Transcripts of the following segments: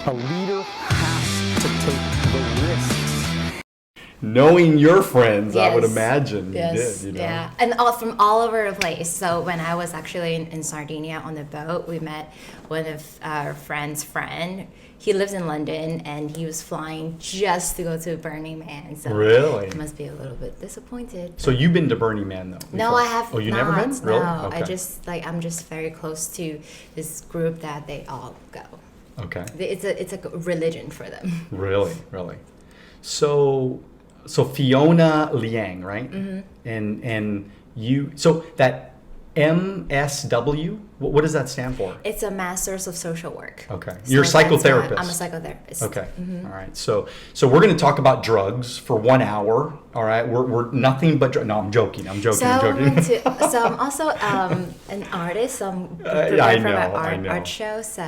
A leader has to take the risks. Knowing your friends, Yes. I would imagine Yes. you did, you know? Yeah, and from all over the place. So when I was actually in Sardinia on the boat, we met one of our friend's friend. He lives in London, and he was flying just to go to Burning Man. So Really? he must be a little bit disappointed. So you've been to Burning Man, though? No, before? I have Oh, you not. never been? Really? No, Okay. I'm just very close to this group that they all go. Okay. It's a religion for them. Really? So Fiona Liang, right? Mm-hmm. And you, so that MSW, what does that stand for? It's a Masters of Social Work. Okay. So You're a that's what- psychotherapist. I'm a psychotherapist. Okay. Mm-hmm. All right. So we're going to talk about drugs for 1 hour. All right. We're nothing but no. I'm joking. So I'm also an artist. So I'm prepared I for know, my I know. art show. So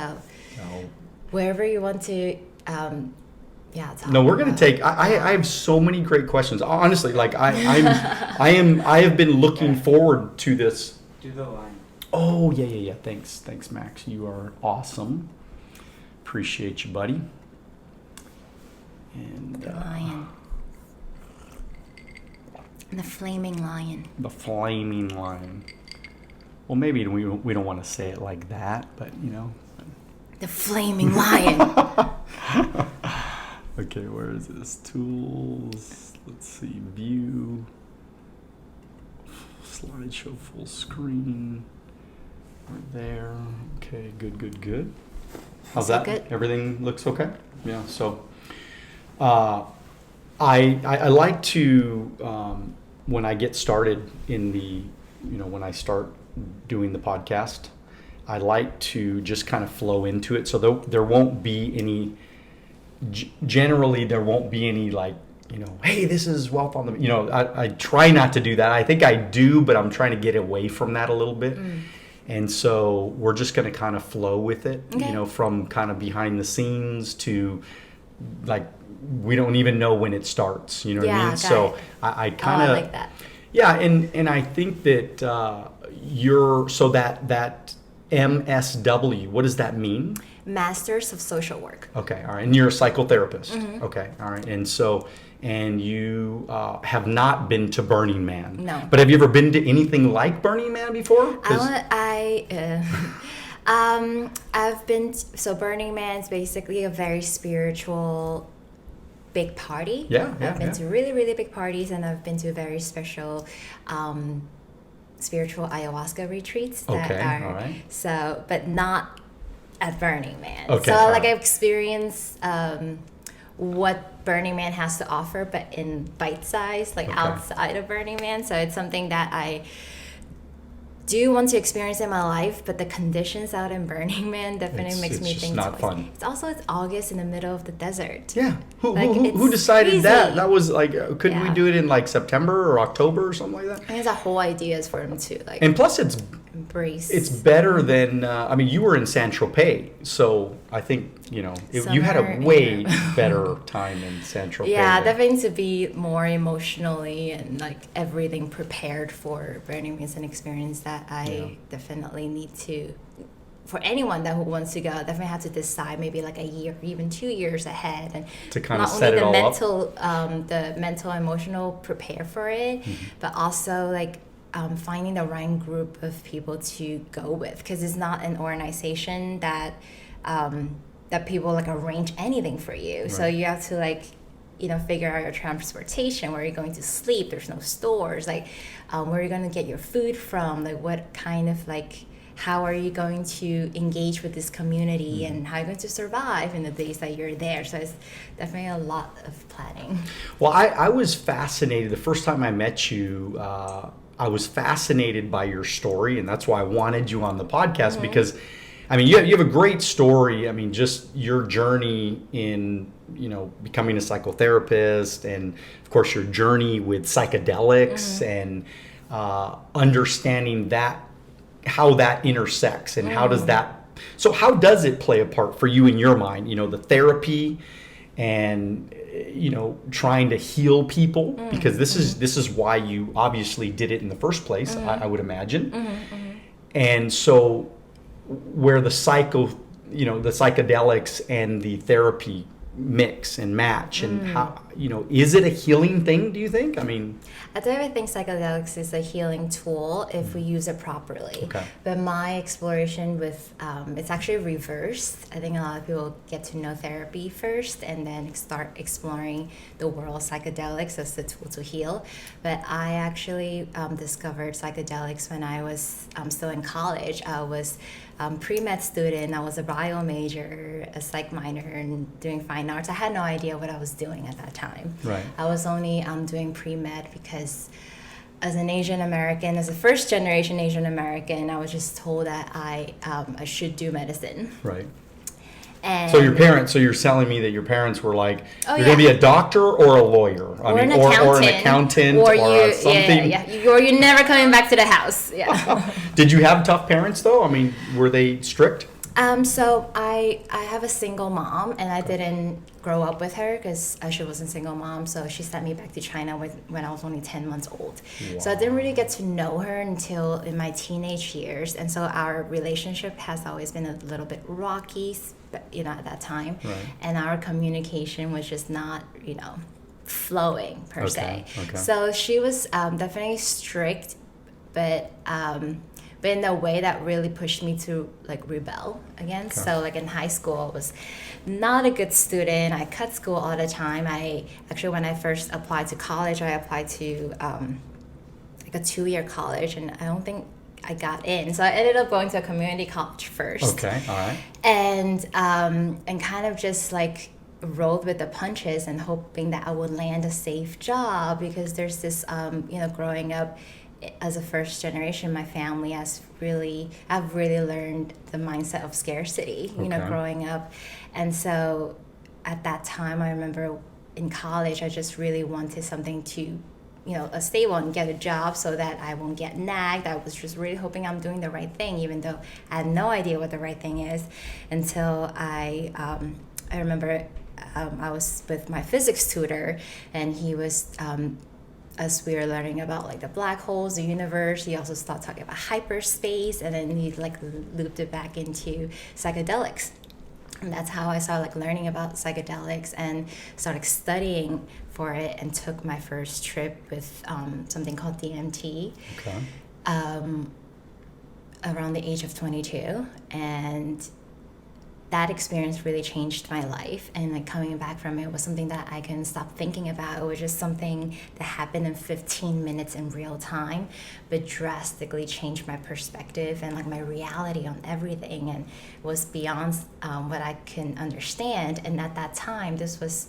No. wherever you want to, talk No, we're going about. to take. I have so many great questions. Honestly, like I have been looking forward to this. Do the line. Oh yeah. Thanks, Max. You are awesome. Appreciate you, buddy. And The lion. The flaming lion. the flaming lion. Well, maybe we don't want to say it like that, but you know. The flaming lion. Okay, where is this? Tools. Let's see. View. Slideshow full screen. Right there. Okay, good. How's So that? good. Everything looks okay? Yeah, so I like to when I get started in the, when I start doing the podcast, I like to just kind of flow into it. So there won't be any, generally there won't be any like, hey, this is wealth on the, I try not to do that. I think I do, but I'm trying to get away from that a little bit. And so we're just going to kind of flow with it, Okay. From kind of behind the scenes to like, we don't even know when it starts, you know what I mean? got So it. I kind of, I like that. yeah. And I think that so that MSW, what does that mean? Masters of Social Work. Okay, all right. And you're a psychotherapist. Mm-hmm. Okay, all right. And so, and you have not been to Burning Man. No. But have you ever been to anything like Burning Man before? 'Cause- I've been so Burning Man's basically a very spiritual big party. Yeah, I've been yeah. to really, really big parties, and I've been to very special spiritual ayahuasca retreats that Okay, are all right. so, but not at Burning Man. Okay, So all like right. I've experienced what Burning Man has to offer, but in bite size, like Okay. outside of Burning Man. So it's something that I do want to experience in my life, but the conditions out in Burning Man definitely makes it's me just think not twice. fun. It's August in the middle of the desert. Yeah. Who It's decided that? crazy. That was like, couldn't we Yeah. do it in like September or October or something like that? I think the whole idea is for them to like And plus, it's embrace. better than you were in San Tropez, so I think you had a Summer, way yeah. better time in San Tropez. Yeah, than- definitely to be more emotionally and like everything prepared for Burning Man is an experience that I definitely need to. For anyone who wants to go, definitely have to decide maybe like a year or even 2 years ahead, and To kinda not set only it all up. the mental, emotional prepare for it, but also like finding the right group of people to go with, because it's not an organization that that people like arrange anything for you. So Right. you have to like figure out your transportation, where you're going to sleep. There's no stores, like where you're going to get your food from, like what kind of like how are you going to engage with this community, and how you're going to survive in the days that you're there. So it's definitely a lot of planning. Well, I was fascinated the first time I met you. I was fascinated by your story, and that's why I wanted you on the podcast, because I mean, you have a great story. I mean, just your journey in, becoming a psychotherapist, and of course your journey with psychedelics, and understanding that, how that intersects, and how does it play a part for you in your mind, the therapy and, trying to heal people, because this is why you obviously did it in the first place, I would imagine. And so where the the psychedelics and the therapy mix and match, and how, is it a healing thing, do you think? I mean, I definitely think psychedelics is a healing tool if we use it properly. Okay. But my exploration with it's actually reversed. I think a lot of people get to know therapy first and then start exploring the world of psychedelics as the tool to heal. But I actually discovered psychedelics when I was still in college. I was pre-med student. I was a bio major, a psych minor, and doing fine arts. I had no idea what I was doing at that time. Right. I was only doing pre-med because as an Asian American, as a first generation Asian American, I was just told that I should do medicine. Right. And So you're telling me that your parents were like, Oh, you're going to yeah. be a doctor or a lawyer? or an accountant, or you, something. or you're never coming back to the house. Yeah. Did you have tough parents though? I mean, were they strict? So I have a single mom, and I didn't grow up with her because she wasn't a single mom. So she sent me back to China when I was only 10 months old. So I didn't really get to know her until in my teenage years. And so our relationship has always been a little bit rocky, at that time. Right. And our communication was just not, flowing per se. Okay. So she was definitely strict, but in a way that really pushed me to rebel again. Okay. So in high school, I was not a good student. I cut school all the time. When I first applied to college, I applied to a 2-year college, and I don't think I got in. So I ended up going to a community college first. Okay, all right. And kind of just rolled with the punches and hoping that I would land a safe job, because there's this growing up as a first generation, my family I've really learned the mindset of scarcity, Okay. growing up. And so at that time, I remember in college, I just really wanted something to, a stable and get a job so that I won't get nagged. I was just really hoping I'm doing the right thing, even though I had no idea what the right thing is, until I remember I was with my physics tutor, and he was as we were learning about the black holes, the universe, he also started talking about hyperspace, and then he looped it back into psychedelics. And that's how I started learning about psychedelics and started studying for it, and took my first trip with something called DMT. Okay. Around the age of 22, and that experience really changed my life. And coming back from it was something that I couldn't stop thinking about. It was just something that happened in 15 minutes in real time, but drastically changed my perspective and my reality on everything, and was beyond what I can understand. And at that time, this was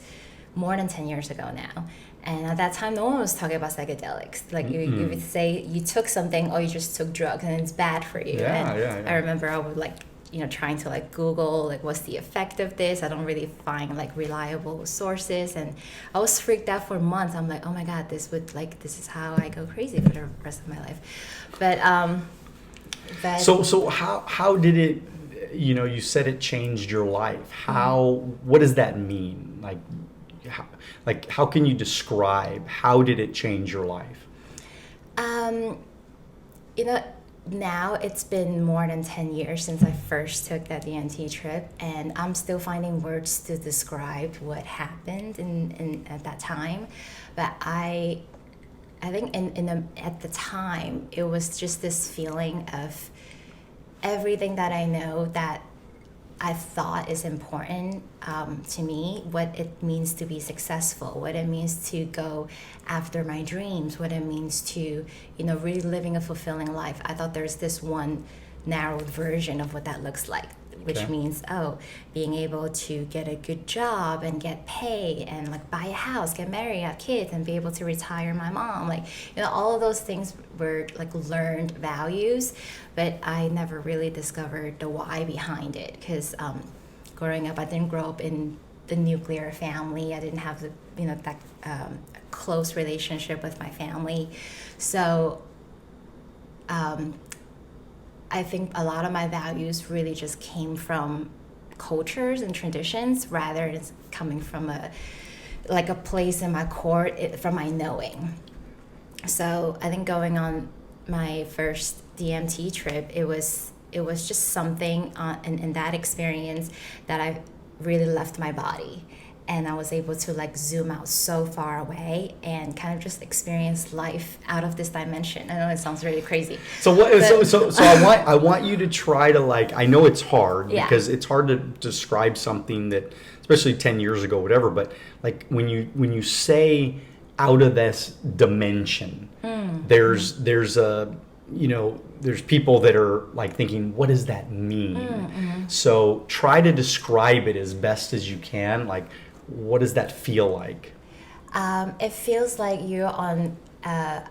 more than 10 years ago now. And at that time, no one was talking about psychedelics. You would say you took something, or you just took drugs, and it's bad for you. Yeah. I remember I would trying to Google what's the effect of this. I don't really find reliable sources, and I was freaked out for months. I'm like, oh my god, this is how I go crazy for the rest of my life. But So how did it? You said it changed your life. What does that mean? How can you describe how did it change your life? Now it's been more than 10 years since I first took that DMT trip, and I'm still finding words to describe what happened in at that time. But I think at the time, it was just this feeling of everything that I know that I thought is important to me, what it means to be successful, what it means to go after my dreams, what it means to, really living a fulfilling life. I thought there's this one narrowed version of what that looks like, which Okay. means, being able to get a good job and get paid and buy a house, get married, have kids, and be able to retire my mom. All of those things were learned values, but I never really discovered the why behind it, because growing up, I didn't grow up in the nuclear family. I didn't have the that close relationship with my family. So I think a lot of my values really just came from cultures and traditions, rather than coming from a place in my core, from my knowing. So I think going on my first DMT trip, it was it was just something in that experience that I really left my body. And I was able to like zoom out so far away and kind of just experience life out of this dimension. I know it sounds really crazy. So what? So I want you to try to like. I know it's hard because it's hard to describe something that, especially 10 years ago, whatever. But like when you say out of this dimension, there's a there's people that are like thinking, what does that mean? So try to describe it as best as you can. Like, what does that feel like? It feels like you're on a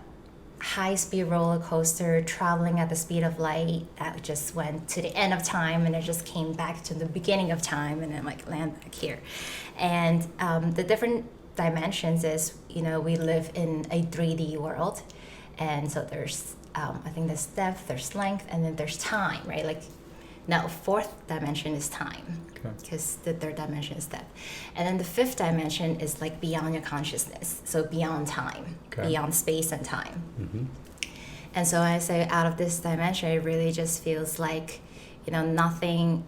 high-speed roller coaster traveling at the speed of light that just went to the end of time and it just came back to the beginning of time and then like land back here. And the different dimensions is, we live in a 3D world. And so there's, I think there's depth, there's length, and then there's time, right? Like, no, fourth dimension is time, because the third dimension is depth. And then the fifth dimension is like beyond your consciousness, so beyond time, beyond space and time. And so I say out of this dimension, it really just feels like, nothing,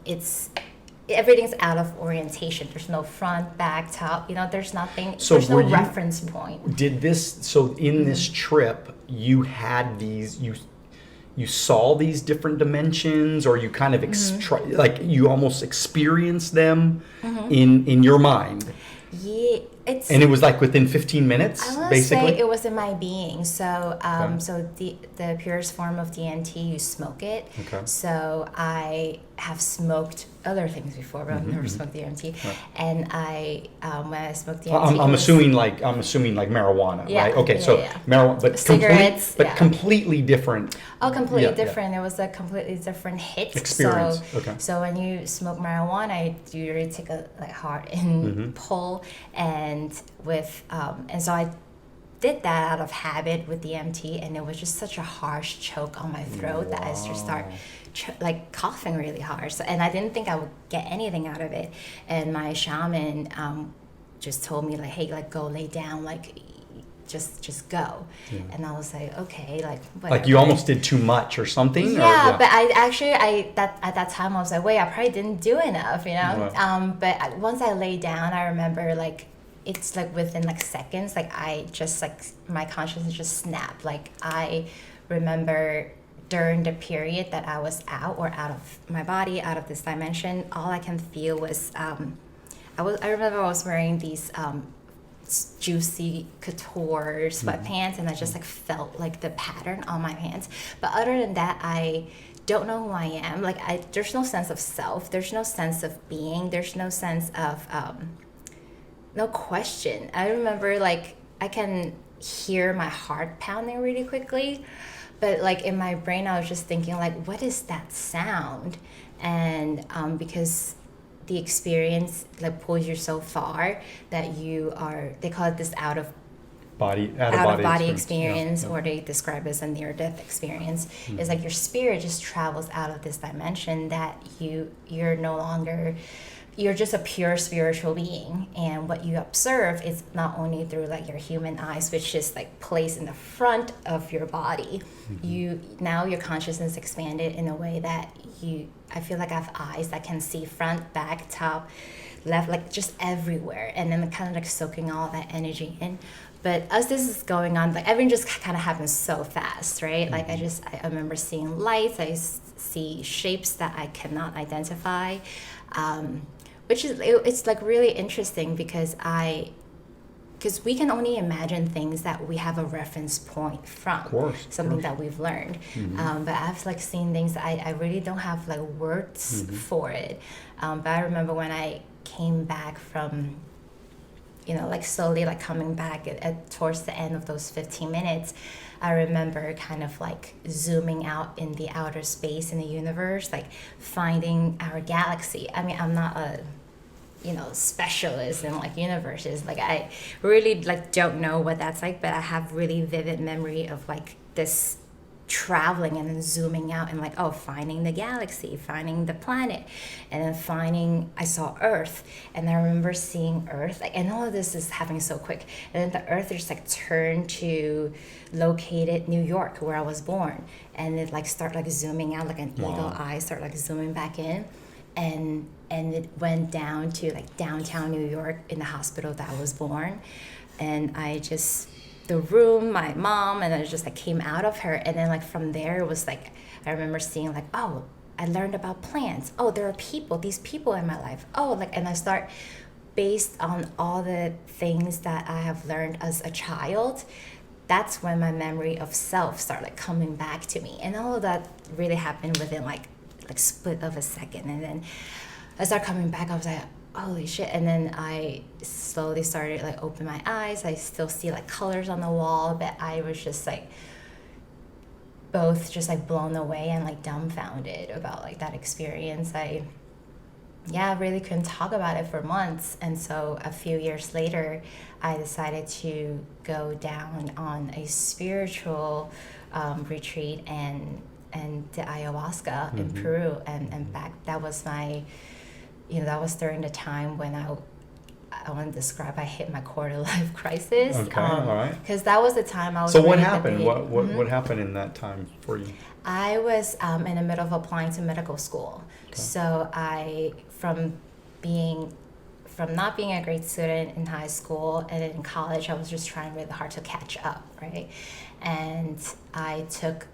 everything's out of orientation. There's no front, back, top, there's nothing, there's no reference point. So in this trip, you had these, you saw these different dimensions, or you kind of like you almost experienced them in your mind. Yeah, and it was like within 15 minutes, I want to basically. say it was in my being. So, so the purest form of DMT, you smoke it. So I have smoked other things before, but I've never smoked DMT. And I, when I smoked DMT, I'm assuming like marijuana, right? Okay, so marijuana, but cigarettes, completely different. Oh, completely different. It was a completely different hit. Experience. So when you smoke marijuana, you really take a hard in pull, and so I did that out of habit with DMT, and it was just such a harsh choke on my throat that I just start coughing really hard. So, and I didn't think I would get anything out of it. And my shaman just told me like, hey, like go lay down, like just go. And I was like, okay, like whatever. Like you almost did too much or something. Yeah, but at that time I was like, wait, I probably didn't do enough, but once I lay down, I remember like it's like within like seconds, like I just like my consciousness just snapped. Like I remember during the period that I was out of my body, out of this dimension, all I can feel was I remember I was wearing these juicy couture sweatpants, and I just like felt like the pattern on my pants. But other than that, I don't know who I am. Like there's no sense of self. There's no sense of being. There's no sense of no question. I remember like I can hear my heart pounding really quickly, but like in my brain I was just thinking like, what is that sound? And because the experience like pulls you so far that they call it this out of body experience, or they describe it as a near-death experience. It's like your spirit just travels out of this dimension that you're no longer, you're just a pure spiritual being, and what you observe is not only through like your human eyes, which is like placed in the front of your body. Now your consciousness expanded in a way that I feel like I have eyes that can see front, back, top, left, like just everywhere, and then kind of like soaking all that energy in. But as this is going on, like everything just kind of happens so fast, right? Like I remember seeing lights, I see shapes that I cannot identify. Which is, it's like really interesting because we can only imagine things that we have a reference point from, something that we've learned. But I've like seen things that I really don't have like words for it. But I remember when I came back from, like slowly like coming back towards the end of those 15 minutes, I remember kind of like zooming out in the outer space in the universe, like finding our galaxy. I mean, I'm not a specialist in like universes. Like I really like don't know what that's like, but I have really vivid memory of like this traveling and then zooming out and like, oh, finding the galaxy, finding the planet, and then I saw Earth, and I remember seeing Earth, like, and all of this is happening so quick, and then the Earth just like turned to located New York, where I was born, and it like start like zooming out like an eagle eye, start like zooming back in, and it went down to like downtown New York in the hospital that I was born, and the room, my mom, and then it just like came out of her, and then like from there it was like I remember seeing like, oh, I learned about plants. Oh, there are these people in my life. Oh, like, and I start based on all the things that I have learned as a child. That's when my memory of self started like coming back to me, and all of that really happened within like split of a second, and then I started coming back. I was like, holy shit. And then I slowly started like open my eyes. I still see like colors on the wall, but I was just like both just like blown away and like dumbfounded about like that experience. I really couldn't talk about it for months. And so a few years later, I decided to go down on a spiritual retreat and the ayahuasca in Peru, and back, that was my, that was during the time when I want to describe, I hit my quarter life crisis. Okay, all right. Because that was the time I was. So what happened? What happened in that time for you? I was in the middle of applying to medical school. Okay. So from not being a great student in high school and in college, I was just trying really hard to catch up, right? And I took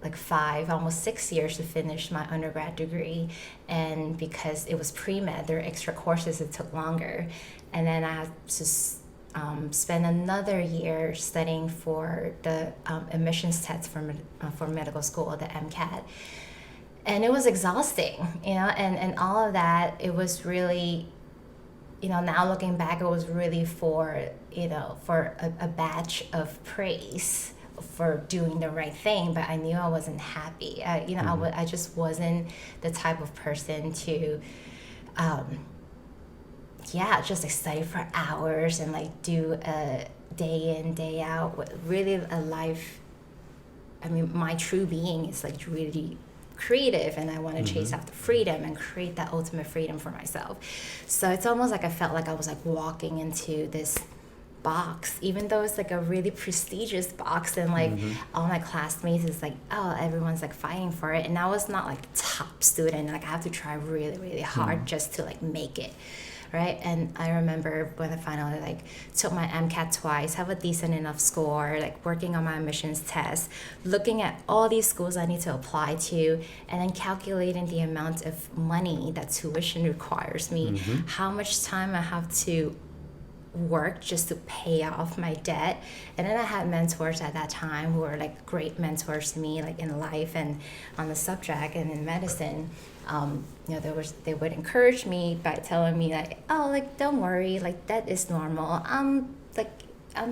like 5, almost 6 years to finish my undergrad degree, and because it was pre-med, there were extra courses, it took longer, and then I had to spend another year studying for the admissions test for medical school, the MCAT, and it was exhausting, and all of that. It was really, now looking back, it was really for a badge of praise for doing the right thing, but I knew I wasn't happy. I just wasn't the type of person to just like study for hours and like do a day in, day out, really a life. I mean, my true being is like really creative, and I want to chase after freedom and create that ultimate freedom for myself. So it's almost like I felt like I was like walking into this box, even though it's like a really prestigious box, and like all my classmates is like, oh, everyone's like fighting for it, and I was not like top student, like I have to try really, really hard just to like make it, right? And I remember when I finally like took my MCAT twice, have a decent enough score, like working on my admissions test, looking at all these schools I need to apply to, and then calculating the amount of money that tuition requires me, how much time I have to work just to pay off my debt. And then I had mentors at that time who were like great mentors to me, like in life and on the subject and in medicine. They would encourage me by telling me like, oh, like don't worry, like that is normal. I'm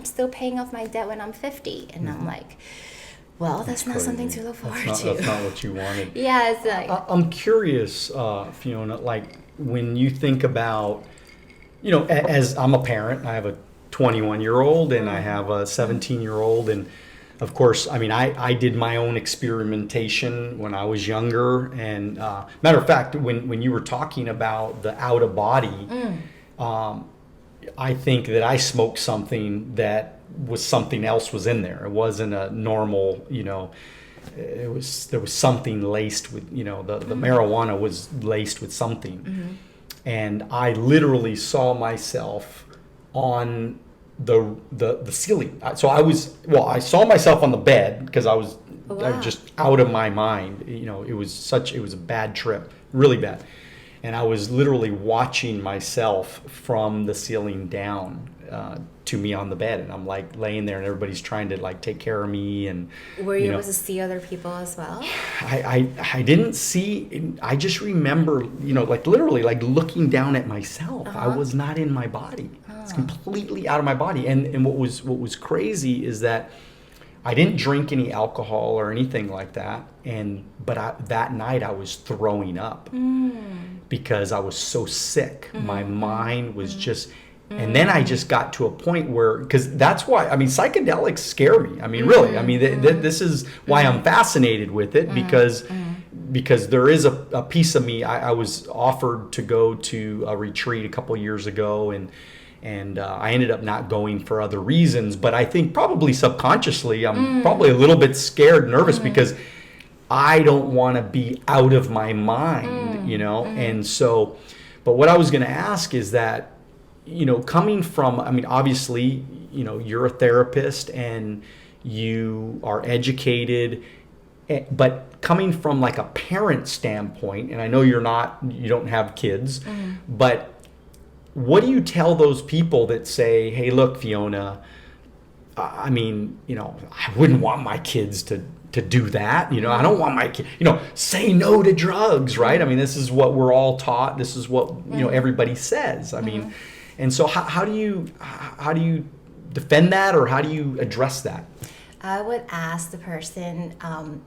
still paying off my debt when I'm 50, and I'm like, well, that's not something to look forward to. That's not what you wanted. Yeah, it's like I'm curious, Fiona, like when you think about, as I'm a parent, I have a 21-year-old and I have a 17-year-old. And of course, I mean, I did my own experimentation when I was younger. And matter of fact, when you were talking about the out of body, I think that I smoked something that was something else was in there. It wasn't a normal, there was something laced with, the marijuana was laced with something. And I literally saw myself on the ceiling. So I saw myself on the bed because I was just out of my mind. It was a bad trip, really bad. And I was literally watching myself from the ceiling down to me on the bed, and I'm like laying there, and everybody's trying to like take care of me. And were you able to see other people as well? I didn't see. I just remember, like literally like looking down at myself. I was not in my body. It's completely out of my body. And what was crazy is that I didn't drink any alcohol or anything like that. But that night I was throwing up because I was so sick. My mind was just And then I just got to a point where, because that's why, I mean, psychedelics scare me. I mean, really, I mean, this is why I'm fascinated with it, because there is a piece of me. I was offered to go to a retreat a couple years ago, and I ended up not going for other reasons. But I think probably subconsciously, I'm probably a little bit scared, nervous, because I don't want to be out of my mind, you know? And so, but what I was going to ask is that, you know, coming from, I mean, obviously, you know, you're a therapist and you are educated, but coming from like a parent standpoint, and I know you don't have kids, but what do you tell those people that say, hey, look, Fiona, I mean, you know, I wouldn't want my kids to do that. You know, I don't want my kid, you know, say no to drugs, right? I mean, this is what we're all taught. This is what, you know, everybody says. I mean, and so how do you defend that, or how do you address that? I would ask the person,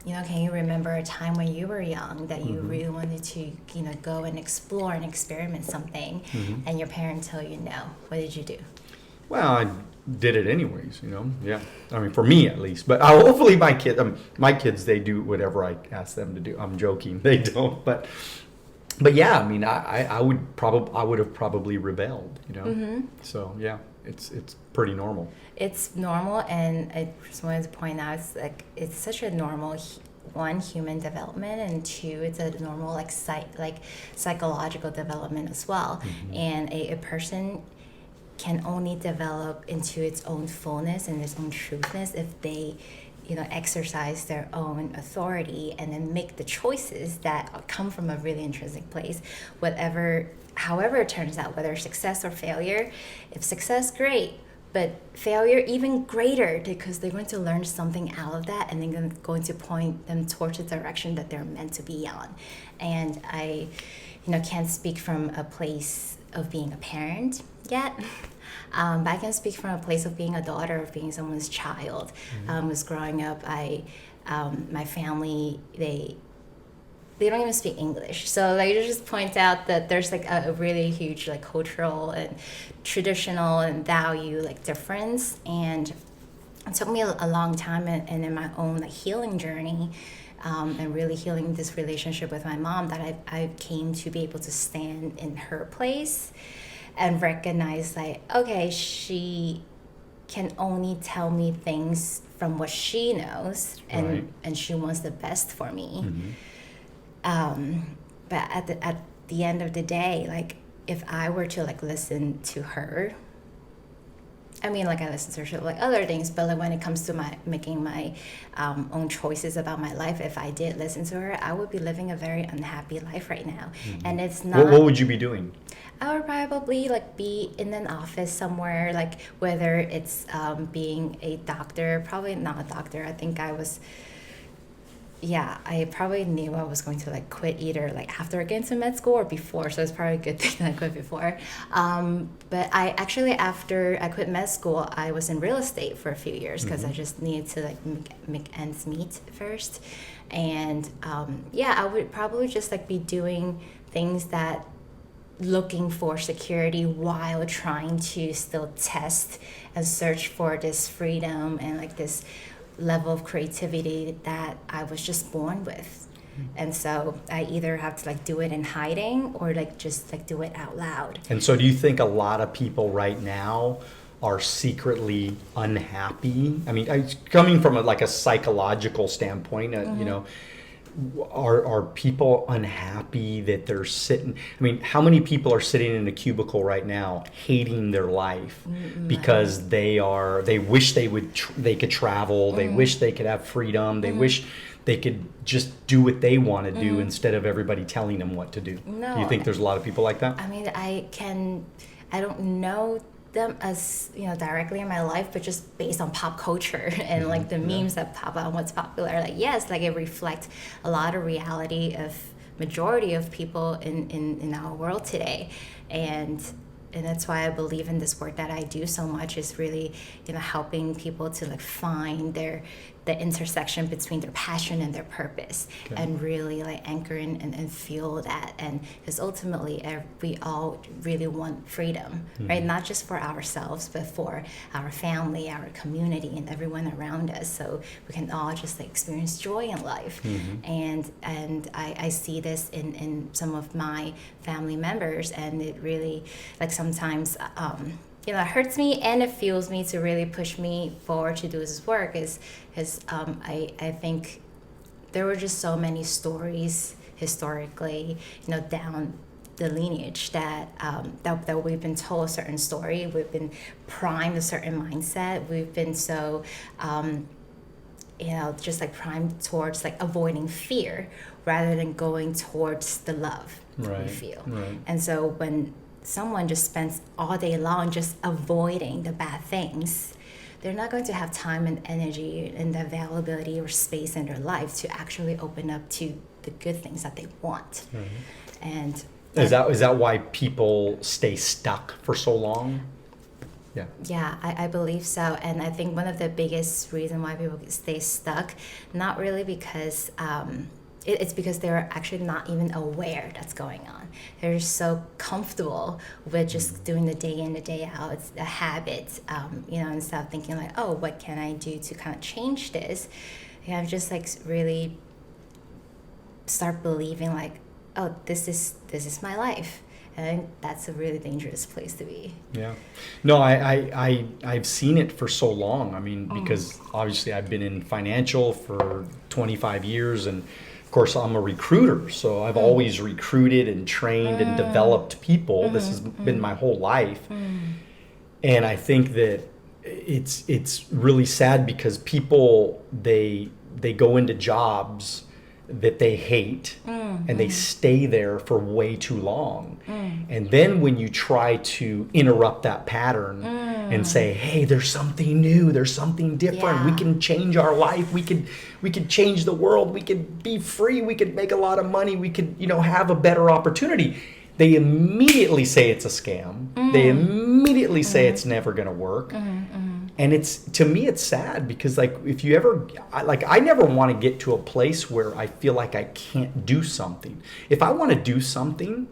you know, can you remember a time when you were young that you really wanted to, you know, go and explore and experiment something, and your parents tell you no? What did you do? Well, I did it anyways, you know. Yeah, I mean, for me at least. But hopefully my kids, they do whatever I ask them to do. I'm joking, they don't. But yeah, I mean, I would have probably rebelled, you know. So yeah, it's pretty normal. It's normal, and I just wanted to point out, it's such a normal one, human development, and two, it's a normal like psychological development as well. And a person can only develop into its own fullness and its own truthness if they, you know, exercise their own authority and then make the choices that come from a really intrinsic place, however it turns out, whether success or failure. If success, great, but failure, even greater, because they're going to learn something out of that, and then going to point them towards the direction that they're meant to be on. And I, you know, can't speak from a place of being a parent yet, but I can speak from a place of being a daughter, of being someone's child. Was growing up, my family, they don't even speak English. So like, it just points out that there's like a really huge like cultural and traditional and value like difference. And it took me a long time, and in my own like healing journey, and really healing this relationship with my mom, that I came to be able to stand in her place and recognize like, okay, she can only tell me things from what she knows, and she wants the best for me. But at the end of the day, like, if I were to like listen to her, I mean, like, I listen to her like other things, but like when it comes to making my own choices about my life, if I did listen to her, I would be living a very unhappy life right now. And it's not. What would you be doing? I would probably like be in an office somewhere, like whether it's being a doctor, probably not a doctor. I think I probably knew I was going to like quit either like after getting to med school or before, so it's probably a good thing that I quit before. But I actually, after I quit med school, I was in real estate for a few years because I just needed to like make ends meet first. And I would probably just like be doing things that looking for security while trying to still test and search for this freedom and like this level of creativity that I was just born with. And so I either have to like do it in hiding or like just like do it out loud. And so do you think a lot of people right now are secretly unhappy? I mean, coming from a psychological standpoint, you know, are people unhappy that they're sitting? I mean, how many people are sitting in a cubicle right now hating their life because they wish they could travel, they wish they could have freedom, they wish they could just do what they want to do instead of everybody telling them what to do? No. Do you think there's a lot of people like that? I mean, I don't know them as, you know, directly in my life, but just based on pop culture and like the memes that pop out, what's popular, like, yes, like it reflects a lot of reality of majority of people in our world today. And that's why I believe in this work that I do so much, is really, you know, helping people to like find their the intersection between their passion and their purpose, and really like anchor in and feel that. And because ultimately we all really want freedom, right? Not just for ourselves, but for our family, our community, and everyone around us, so we can all just like experience joy in life. And I see this in some of my family members, and it really, like, sometimes it hurts me and it fuels me to really push me forward to do this work, is because I think there were just so many stories historically, down the lineage that we've been told a certain story, we've been primed a certain mindset, we've been so just like primed towards like avoiding fear rather than going towards the love we feel. And so when someone just spends all day long just avoiding the bad things, they're not going to have time and energy and the availability or space in their life to actually open up to the good things that they want. And is that why people stay stuck for so long? Yeah, I believe so. And I think one of the biggest reasons why people stay stuck, not really because it's because they're actually not even aware that's going on. They're just so comfortable with just doing the day in, the day out. It's a habit, instead of thinking like, oh, what can I do to kind of change this? And just like really start believing like, oh, this is my life. And I think that's a really dangerous place to be. Yeah. No, I've seen it for so long. I mean, because obviously I've been in financial for 25 years, and of course I'm a recruiter. So I've always recruited and trained and developed people. This has been my whole life. And I think that it's really sad because people, they go into jobs that they hate and they stay there for way too long. And then when you try to interrupt that pattern and say, hey, there's something new, there's something different, we can change our life, we could change the world, we could be free, we could make a lot of money, we could have a better opportunity, they immediately say it's a scam. They immediately say it's never going to work. And to me, it's sad because like, if you ever, I never want to get to a place where I feel like I can't do something. If I want to do something,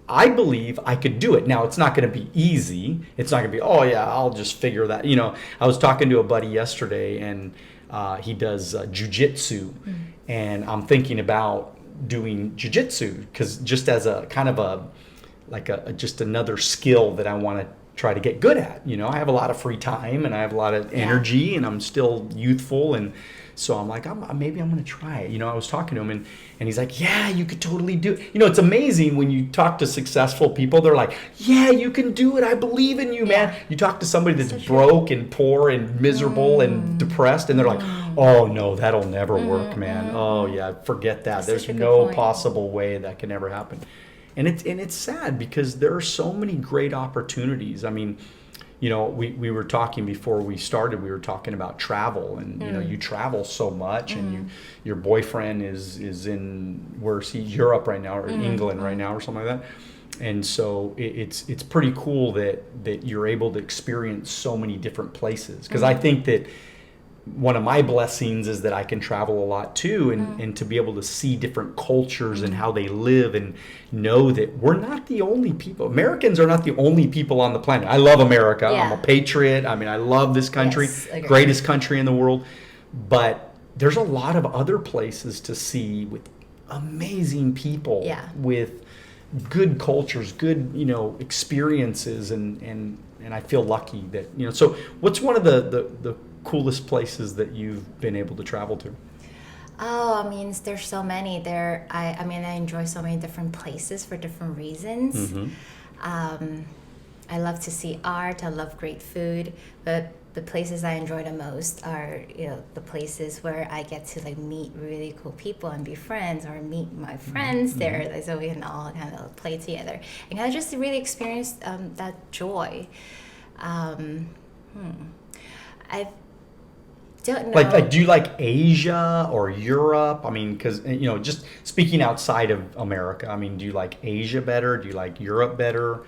I believe I could do it. Now, it's not going to be easy. It's not going to be, oh yeah, I'll just figure that. I was talking to a buddy yesterday, and he does jujitsu, and I'm thinking about doing jujitsu because just as a kind of just another skill that I want to try to get good at. I have a lot of free time and I have a lot of energy and I'm still youthful, and so I'm like, maybe I'm going to try it. I was talking to him and he's like, yeah, you could totally do it. It's amazing when you talk to successful people, they're like, yeah, you can do it. I believe in you, man. You talk to somebody that's broke and poor and miserable and depressed, and they're like, oh no, that'll never work, man. Oh yeah, forget that. There's no possible way that can ever happen. And it's sad because there are so many great opportunities. I mean, we were talking before we started, we were talking about travel, and you travel so much, and your boyfriend is in, where's he, Europe right now, or England right now, or something like that. And so it's pretty cool that you're able to experience so many different places, because I think that one of my blessings is that I can travel a lot too, and to be able to see different cultures and how they live, and know that we're not the only people. Americans are not the only people on the planet. I love America. I'm a patriot. I mean, I love this country, greatest country in the world. But there's a lot of other places to see with amazing people, with good cultures, good, experiences, and I feel lucky that, so what's one of the coolest places that you've been able to travel to? Oh, I mean, there's so many there. I enjoy so many different places for different reasons. I love to see art. I love great food, but the places I enjoy the most are, the places where I get to like meet really cool people and be friends, or meet my friends there, so we can all kind of play together and kind of just really experience that joy. I don't know. Like, do you like Asia or Europe? I mean, because just speaking outside of America, I mean, do you like Asia better? Do you like Europe better?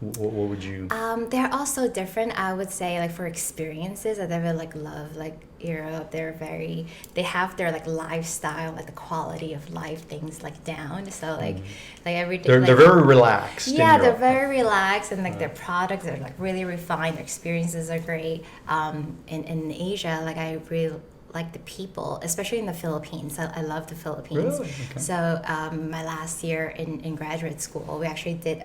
What would you? They're also different. I would say, like, for experiences, I never like love like Europe. They have their like lifestyle, like the quality of life things like down. So like everything. They're very relaxed. in Yeah, they're Europe. very relaxed, and like their products are like really refined. Their experiences are great. In Asia, like I really like the people, especially in the Philippines. I love the Philippines. Really? Okay. So my last year in graduate school, we actually did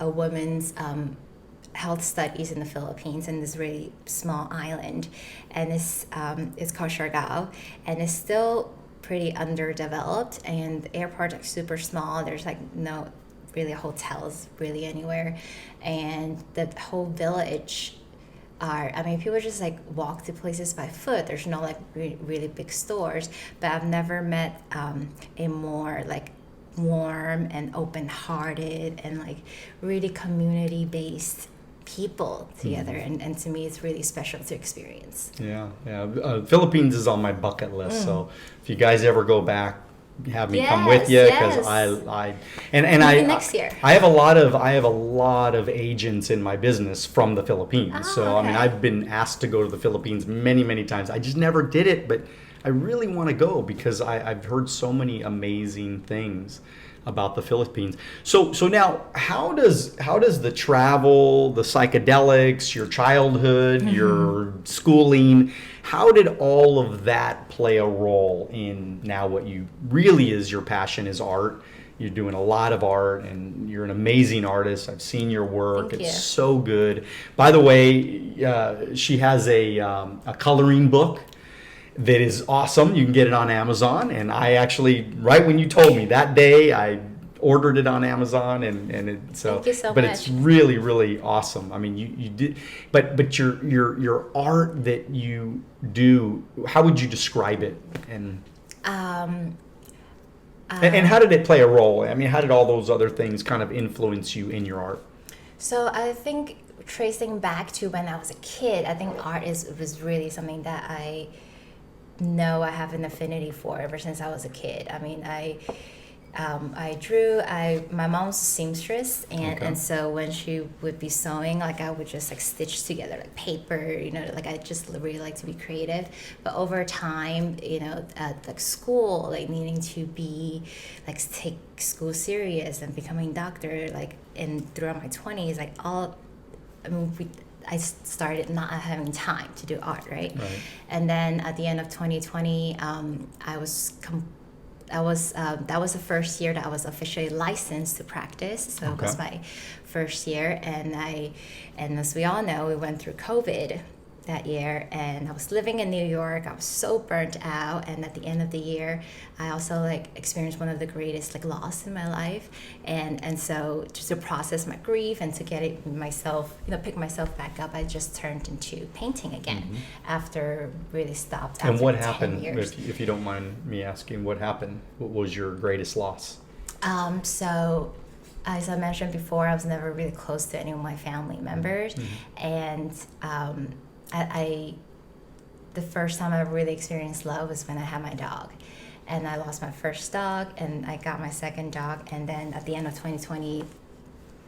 a women's health studies in the Philippines in this really small island, and it's called Siargao, and it's still pretty underdeveloped, and the airport's like super small. There's like no really hotels really anywhere, and the whole village people just like walk to places by foot. There's no like really big stores, but I've never met a more like warm and open-hearted and like really community-based people together, and to me it's really special to experience. Yeah. Philippines is on my bucket list, so if you guys ever go back, have me come with you, because I next year. I have a lot of agents in my business from the Philippines. So I mean, I've been asked to go to the Philippines many times. I just never did it, but I really want to go because I've heard so many amazing things about the Philippines. So now, how does the travel, the psychedelics, your childhood, your schooling, how did all of that play a role in now what you really is your passion is art? You're doing a lot of art, and you're an amazing artist. I've seen your work. Thank it's you. so good. By the way, she has a coloring book that is awesome. You can get it on Amazon, and I actually, right when you told me that day, I ordered it on Amazon, and Thank you so but much. it's really awesome. I mean, you did, but your art that you do, how would you describe it, and how did it play a role? I mean, how did all those other things kind of influence you in your art? So I think tracing back to when I was a kid, I think art was really something that I know I have an affinity for ever since I was a kid. I mean, I drew. My mom's a seamstress, and so when she would be sewing, like I would just like stitch together like paper, like I just really like to be creative. But over time, at like school, like needing to be like take school serious and becoming a doctor, like and throughout my 20s, like I started not having time to do art, right? And then at the end of 2020, that was the first year that I was officially licensed to practice. So it was my first year, and as we all know, we went through COVID that year, and I was living in New York. I was so burnt out, and at the end of the year, I also like experienced one of the greatest like loss in my life, and so just to process my grief and to get it myself, pick myself back up, I just turned into painting again after really stopped. And after what 10 happened, years. if you don't mind me asking, what happened? What was your greatest loss? So as I mentioned before, I was never really close to any of my family members, and the first time I really experienced love was when I had my dog, and I lost my first dog, and I got my second dog, and then at the end of 2020,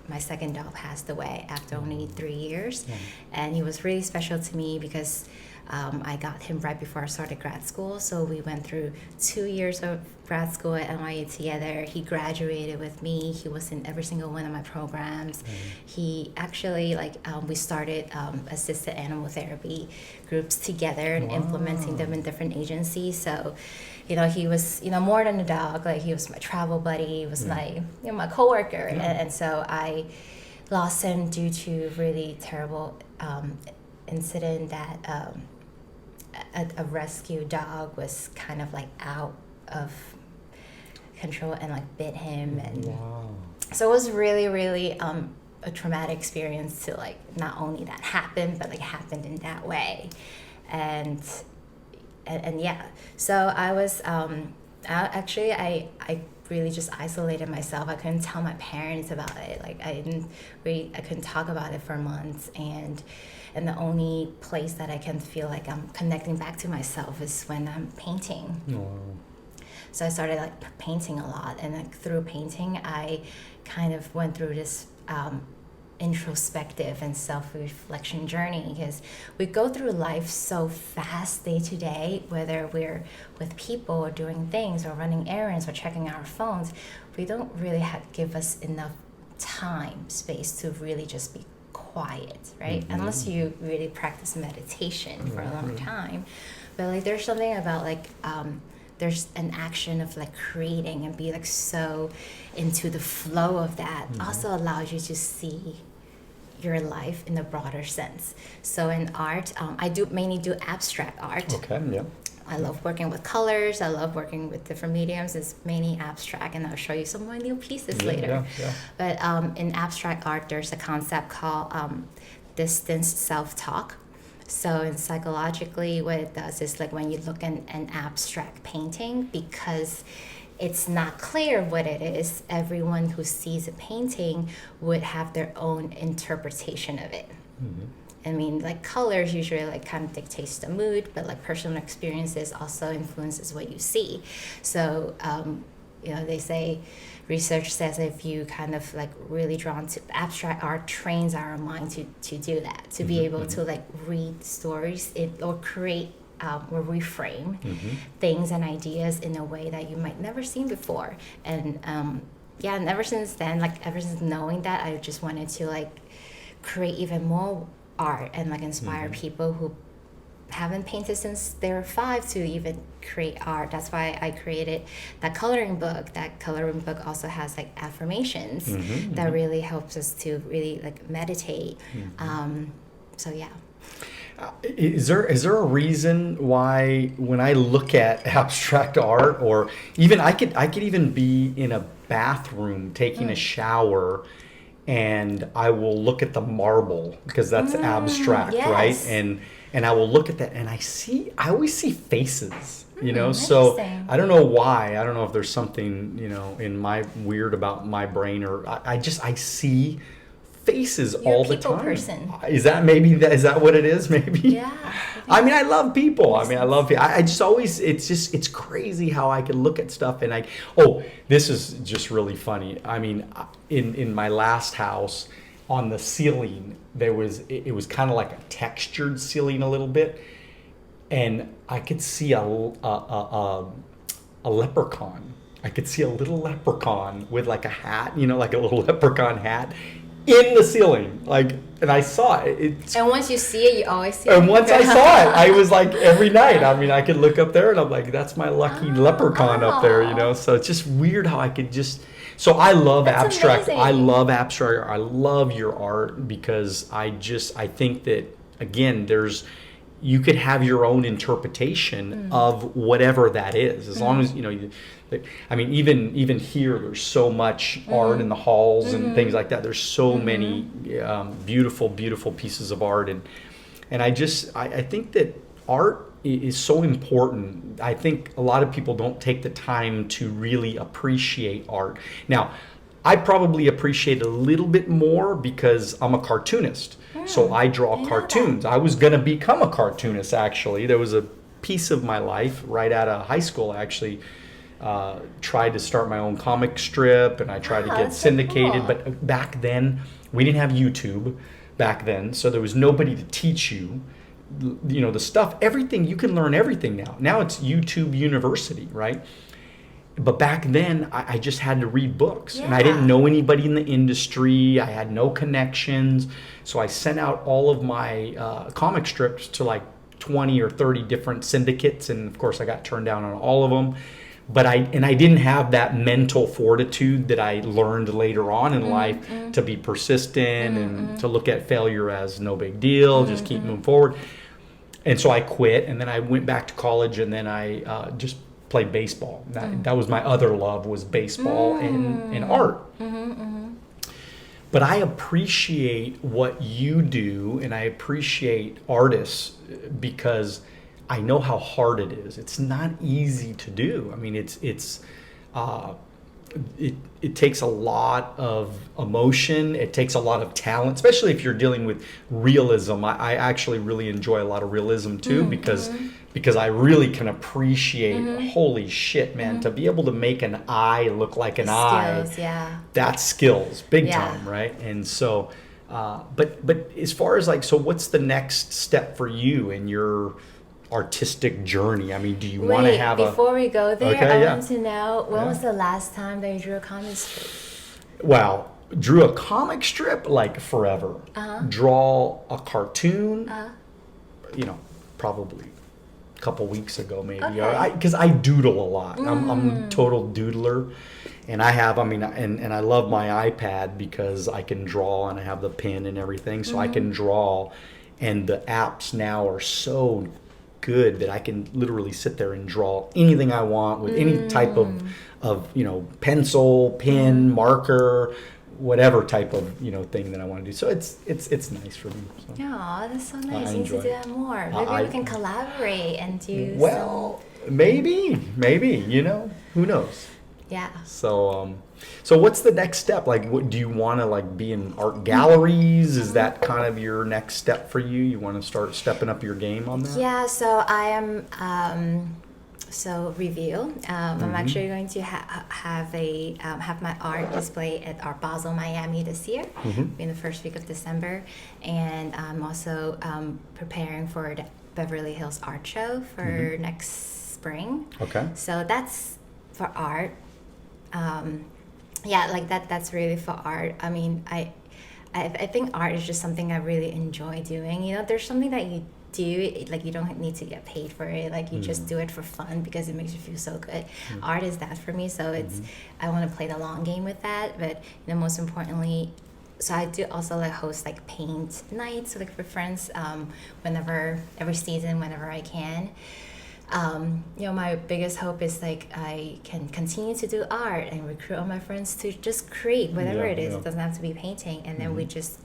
my second dog passed away after only 3 years, and he was really special to me because I got him right before I started grad school, so we went through 2 years of grad school at NYU together. He graduated with me. He was in every single one of my programs. He actually, we started assisted animal therapy groups together and implementing them in different agencies. So, he was, more than a dog. Like, he was my travel buddy. He was my, my coworker. And so I lost him due to really terrible incident that a rescue dog was kind of like out of control and like bit him, and so it was really a traumatic experience to like not only that happened, but like happened in that way, and yeah. So I was I really just isolated myself. I couldn't tell my parents about it. Like I couldn't talk about it for months, and the only place that I can feel like I'm connecting back to myself is when I'm painting. So I started like painting a lot, and like through painting, I kind of went through this introspective and self-reflection journey, because we go through life so fast day to day, whether we're with people or doing things or running errands or checking our phones. We don't really give us enough time, space to really just be quiet, right? Unless you really practice meditation for a long time. But like there's something about like there's an action of like creating and be like so into the flow of that also allows you to see your life in a broader sense. So in art, I mainly do abstract art. Okay, yeah. I love working with colors. I love working with different mediums. It's mainly abstract, and I'll show you some of my new pieces later. Yeah. But in abstract art, there's a concept called distance self-talk. So in psychologically, what it does is like when you look at an abstract painting, because it's not clear what it is, everyone who sees a painting would have their own interpretation of it. I mean, like colors usually like kind of dictates the mood, but like personal experiences also influences what you see. So, they say, research says if you kind of like really drawn to abstract art trains our mind to do that, to be able to like read stories or create or reframe things and ideas in a way that you might never seen before. And and ever since then, like ever since knowing that, I just wanted to like create even more art and like inspire people who haven't painted since they were 5 to even create art. That's why I created that coloring book. That coloring book also has like affirmations that really helps us to really like meditate. So yeah. Is there a reason why when I look at abstract art, or even I could even be in a bathroom taking a shower, and I will look at the marble because that's abstract, right? And I will look at that and I always see faces, so I don't know why. I don't know if there's something, in my weird about my brain, or I see faces all the time. Person. Is that what it is? Maybe. Yeah. I mean, I love people. I just always, it's crazy how I can look at stuff and this is just really funny. I mean, in my last house, on the ceiling, it was kind of like a textured ceiling a little bit. And I could see a leprechaun. I could see a little leprechaun with like a hat, like a little leprechaun hat in the ceiling, and I saw it. And once you see it, you always see it. And once I saw it, I was like, every night. I mean, I could look up there, and I'm like, that's my lucky leprechaun up there, So it's just weird how I could just. So I love abstract. Amazing. I love abstract art. I love your art because I think that again, you could have your own interpretation of whatever that is, as long as I mean, even here, there's so much art in the halls and things like that. There's so many beautiful pieces of art, and I think that art is so important. I think a lot of people don't take the time to really appreciate art. Now, I probably appreciate it a little bit more because I'm a cartoonist. So I draw cartoons. I was going to become a cartoonist, actually. There was a piece of my life right out of high school, actually. Tried to start my own comic strip, and I tried to get syndicated. So cool. But back then, we didn't have YouTube back then, so there was nobody to teach you, the stuff. Everything, you can learn everything now. Now it's YouTube University, right? But back then, I just had to read books, and I didn't know anybody in the industry. I had no connections, so I sent out all of my comic strips to like 20 or 30 different syndicates, and of course, I got turned down on all of them. But I didn't have that mental fortitude that I learned later on in life to be persistent and to look at failure as no big deal, just keep moving forward. And so I quit, and then I went back to college, and then I just played baseball. That was my other love, was baseball and art. But I appreciate what you do, and I appreciate artists because I know how hard it is. It's not easy to do. I mean, it takes a lot of emotion. It takes a lot of talent, especially if you're dealing with realism. I actually really enjoy a lot of realism too, because I really can appreciate, holy shit, man, to be able to make an eye look like an eye. Skills, yeah. That's skills, big time, right? And so But as far as like, so what's the next step for you in your artistic journey? I mean, do you want to have before we go there, Okay, I yeah. want to know when Yeah. was the last time that you drew a comic strip? Wow, drew a comic strip like forever. Uh-huh. Draw a cartoon, Uh, probably a couple weeks ago maybe. Okay. Because I doodle a lot. I'm a total doodler. And and I love my iPad because I can draw and I have the pen and everything. So I can draw, and the apps now are so good that I can literally sit there and draw anything I want with any type of pencil, pen, marker, whatever type of thing that I want to do. So it's nice for me. So. yeah, that's so nice. I You need to enjoy do it. that more. Maybe we can collaborate and do Well, maybe, who knows? yeah. So what's the next step? Like, what do you want to like be in art galleries? Is that kind of your next step for you? You want to start stepping up your game on that? Yeah, so I am. So review. I'm actually going to have my art display at Art Basel Miami this year, in the first week of December, and I'm also preparing for the Beverly Hills Art Show for next spring. Okay. So that's for art. Yeah, like that's really for art. I mean, I think art is just something I really enjoy doing. There's something that you do, like you don't need to get paid for it. Like you just do it for fun because it makes you feel so good. Art is that for me. So I want to play the long game with that. But most importantly, so I do also like host like paint nights like for friends every season whenever I can. My biggest hope is like I can continue to do art and recruit all my friends to just create whatever it is. It doesn't have to be painting, and then we just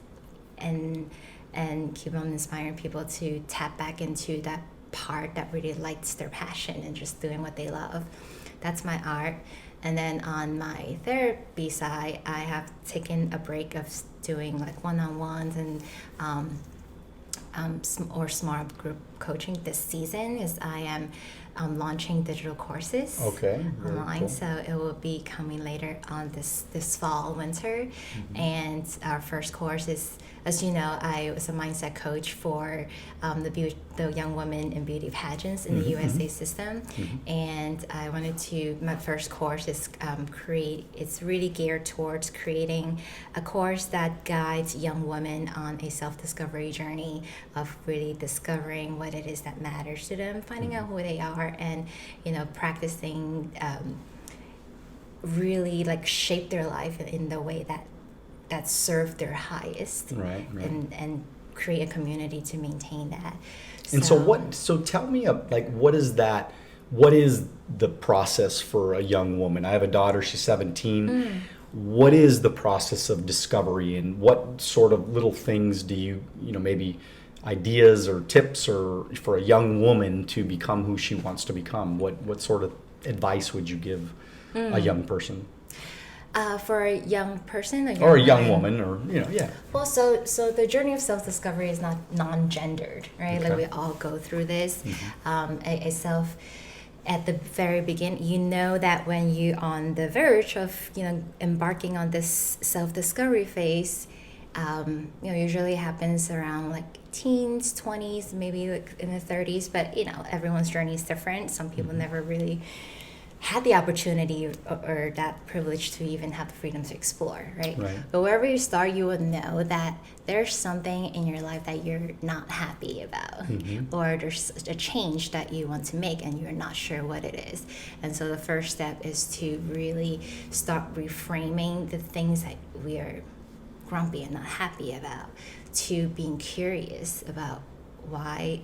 and keep on inspiring people to tap back into that part that really lights their passion and just doing what they love. That's my art. And then on my therapy side, I have taken a break of doing like one-on-ones and or small group coaching this season, is I am launching digital courses online. Cool. So it will be coming later on this fall, winter. And our first course is, as you know, I was a mindset coach for the young women in beauty pageants in the USA system. And I wanted to, my first course is it's really geared towards creating a course that guides young women on a self-discovery journey of really discovering what it is that matters to them, finding out who they are, and practicing really like shape their life in the way that serve their highest, right. and create a community to maintain that. And so tell me, like, what is the process for a young woman? I have a daughter, she's 17. What is the process of discovery, and what sort of little things do you maybe ideas or tips or for a young woman to become who she wants to become? What sort of advice would you give a young person? For a young person or a young woman, or yeah. Well, so the journey of self-discovery is not non-gendered, right? Okay. Like we all go through this. A self at the very beginning, that when you're on the verge of embarking on this self-discovery phase, usually happens around like teens, 20s, maybe like in the 30s. But everyone's journey is different. Some people never really had the opportunity or that privilege to even have the freedom to explore, right? But wherever you start, you will know that there's something in your life that you're not happy about, or there's a change that you want to make and you're not sure what it is. And so the first step is to really start reframing the things that we are grumpy and not happy about, to being curious about why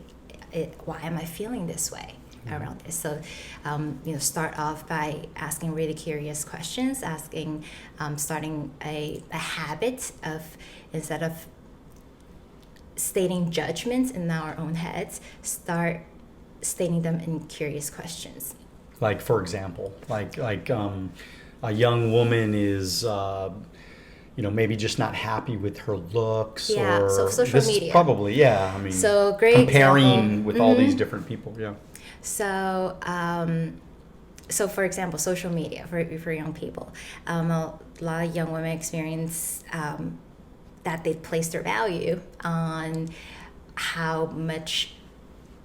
am I feeling this way around this. So start off by asking really curious questions, starting a habit of, instead of stating judgments in our own heads, start stating them in curious questions. Like, for example, like a young woman is maybe just not happy with her looks, or so social media probably, I mean, so great comparing example. with all these different people. So for example, social media for young people, a lot of young women experience that they place their value on how much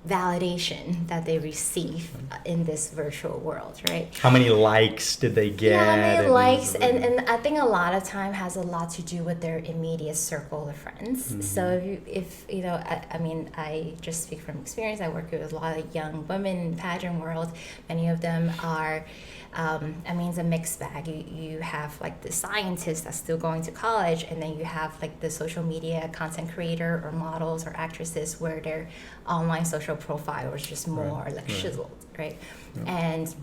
validation that they receive in this virtual world, right? How many likes did they get? Yeah, how many likes, and I think a lot of time has a lot to do with their immediate circle of friends. Mm-hmm. So if you know, I mean, I just speak from experience. I work with a lot of young women in the pageant world. Many of them are, I mean, it's a mixed bag. You have like the scientist that's still going to college, and then you have like the social media content creator or models or actresses where their online social profile is just more like chiseled, right? Yeah. And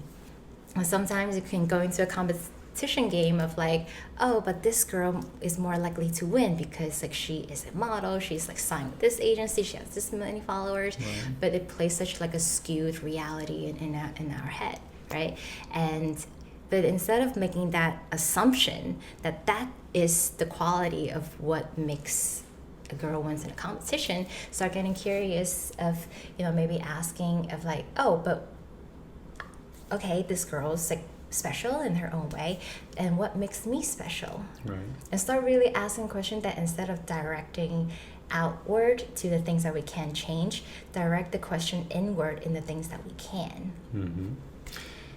sometimes you can go into a competition game of like, oh, but this girl is more likely to win because like she is a model, she's like signed with this agency, she has this many followers, but it plays such like a skewed reality in our head, right? But instead of making that assumption that is the quality of what makes a girl wins in a competition, start getting curious of, you know, maybe asking of like, oh, but okay, this girl's like special in her own way, and what makes me special? Right. And start really asking questions that instead of directing outward to the things that we can change, direct the question inward in the things that we can. Mm-hmm.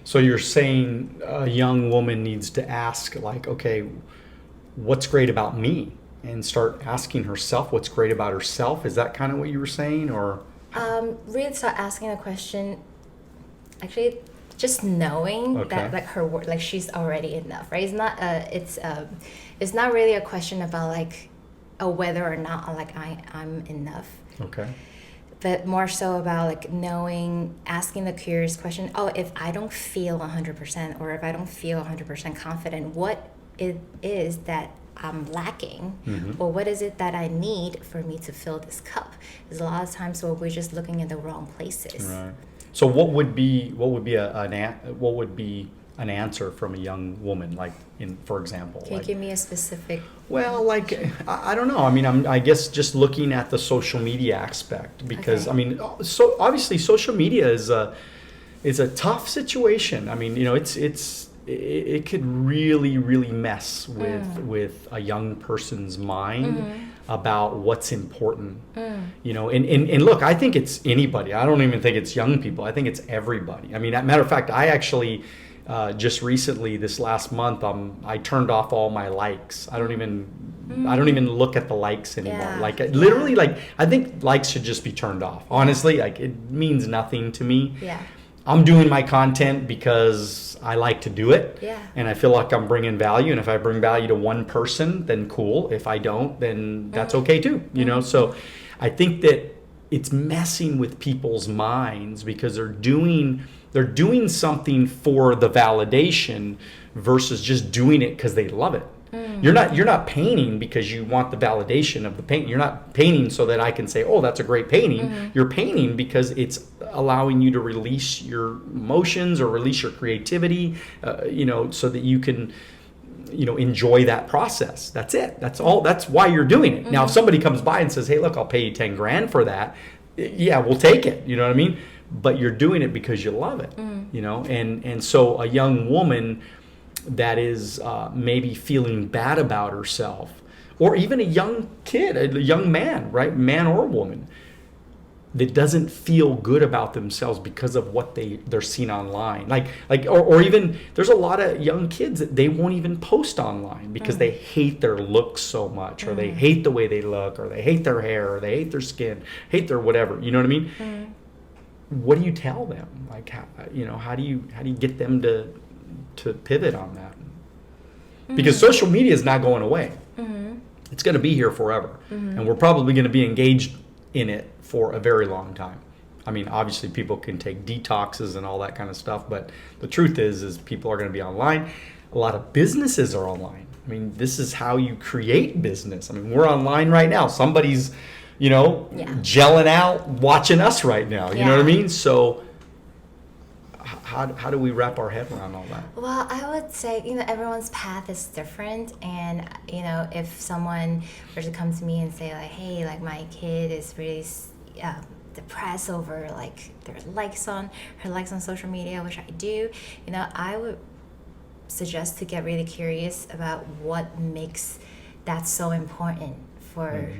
So you're saying a young woman needs to ask like, okay, what's great about me? And start asking herself what's great about herself. Is that kind of what you were saying, or? Really start asking the question, actually, just knowing that like her work, like she's already enough, right? It's not really a question about like, whether or not like I'm enough. Okay. But more so about like knowing, asking the curious question, oh, if I don't feel 100% or if I don't feel 100% confident, what it is that I'm lacking, or what is it that I need for me to fill this cup? There's a lot of times where we're just looking in the wrong places. Right. So what would be an answer from a young woman, like for example? Can you give me a specific? Well, like I don't know. I mean, I guess just looking at the social media aspect, because I mean, so obviously social media is a tough situation. I mean, you know, it could really, really mess with a young person's mind about what's important. You know, and look, I think it's anybody. I don't even think it's young people. I think it's everybody. I mean, as a matter of fact, I actually just recently, this last month, I turned off all my likes. I don't even look at the likes anymore. Yeah. Like literally, like I think likes should just be turned off. Honestly, like it means nothing to me. Yeah. I'm doing my content because I like to do it, and I feel like I'm bringing value. And if I bring value to one person, then cool. If I don't, then that's okay too. You know. So, I think that it's messing with people's minds because they're doing something for the validation versus just doing it because they love it. You're not painting because you want the validation of the paint. You're not painting so that I can say, oh, that's a great painting. You're painting because it's allowing you to release your emotions or release your creativity, you know, so that you can, you know, enjoy that process. That's it. That's all. That's why you're doing it. Now, if somebody comes by and says, hey, look, I'll pay you 10 grand for that. Yeah, we'll take it. You know what I mean? But you're doing it because you love it, you know? And so a young woman that is maybe feeling bad about herself, or even a young kid, a young man, right? Man or woman, that doesn't feel good about themselves because of what they're seeing online. Or even there's a lot of young kids that they won't even post online because they hate their looks so much, or they hate the way they look, or they hate their hair, or they hate their skin, hate their whatever, you know what I mean? What do you tell them? Like, how do you get them to pivot on that? Because social media is not going away. It's going to be here forever, and we're probably going to be engaged in it for a very long time. I mean, obviously people can take detoxes and all that kind of stuff, but the truth is people are going to be online. A lot of businesses are online. I mean, this is how you create business. I mean, we're online right now. Somebody's, you know, gelling out, watching us right now. You know what I mean? So how do we wrap our head around all that? Well, I would say, you know, everyone's path is different. And, you know, if someone were to come to me and say, like, hey, like, my kid is really depressed over, like, her likes on social media, which I do, you know, I would suggest to get really curious about what makes that's so important for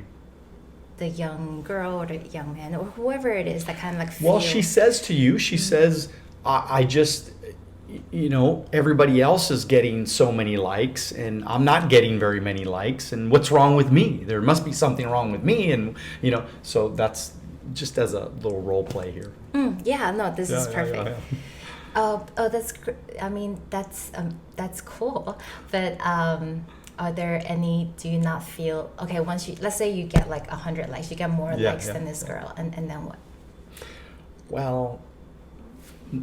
the young girl or the young man or whoever it is that kind of like feel. Well, she says to you, she says, I just, everybody else is getting so many likes and I'm not getting very many likes, and what's wrong with me? There must be something wrong with me. And, so that's just as a little role play here. This is perfect. Yeah. Oh, that's I mean, that's cool. But are there any, do you not feel, okay, let's say you get like 100 likes, you get more likes than this girl, and then what? Well,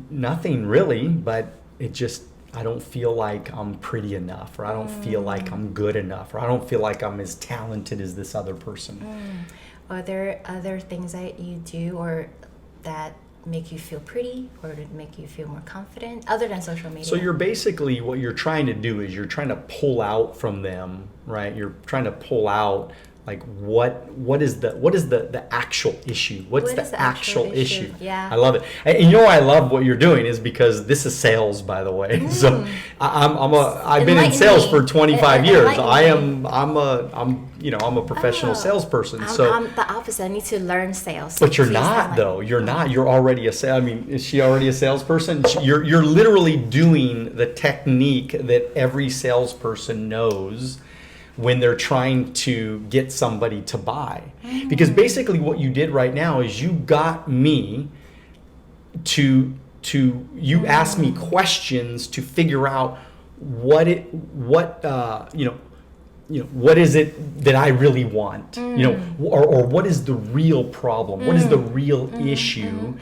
nothing really, but I don't feel like I'm pretty enough, or I don't feel like I'm good enough, or I don't feel like I'm as talented as this other person. Are there other things that you do or that make you feel pretty or to make you feel more confident other than social media? So what you're trying to do is you're trying to pull out from them, right? You're trying to pull out like what is the actual issue? What's the actual issue? Yeah. I love it. And I love what you're doing is because this is sales, by the way. So I've been in sales for 25 years. I'm a professional salesperson. I'm the opposite. I need to learn sales. But you're not though. You're not. You're already is she already a salesperson? You're literally doing the technique that every salesperson knows when they're trying to get somebody to buy. Because basically what you did right now is you got me you asked me questions to figure out what is it that I really want, or what is the real problem? What is the real issue?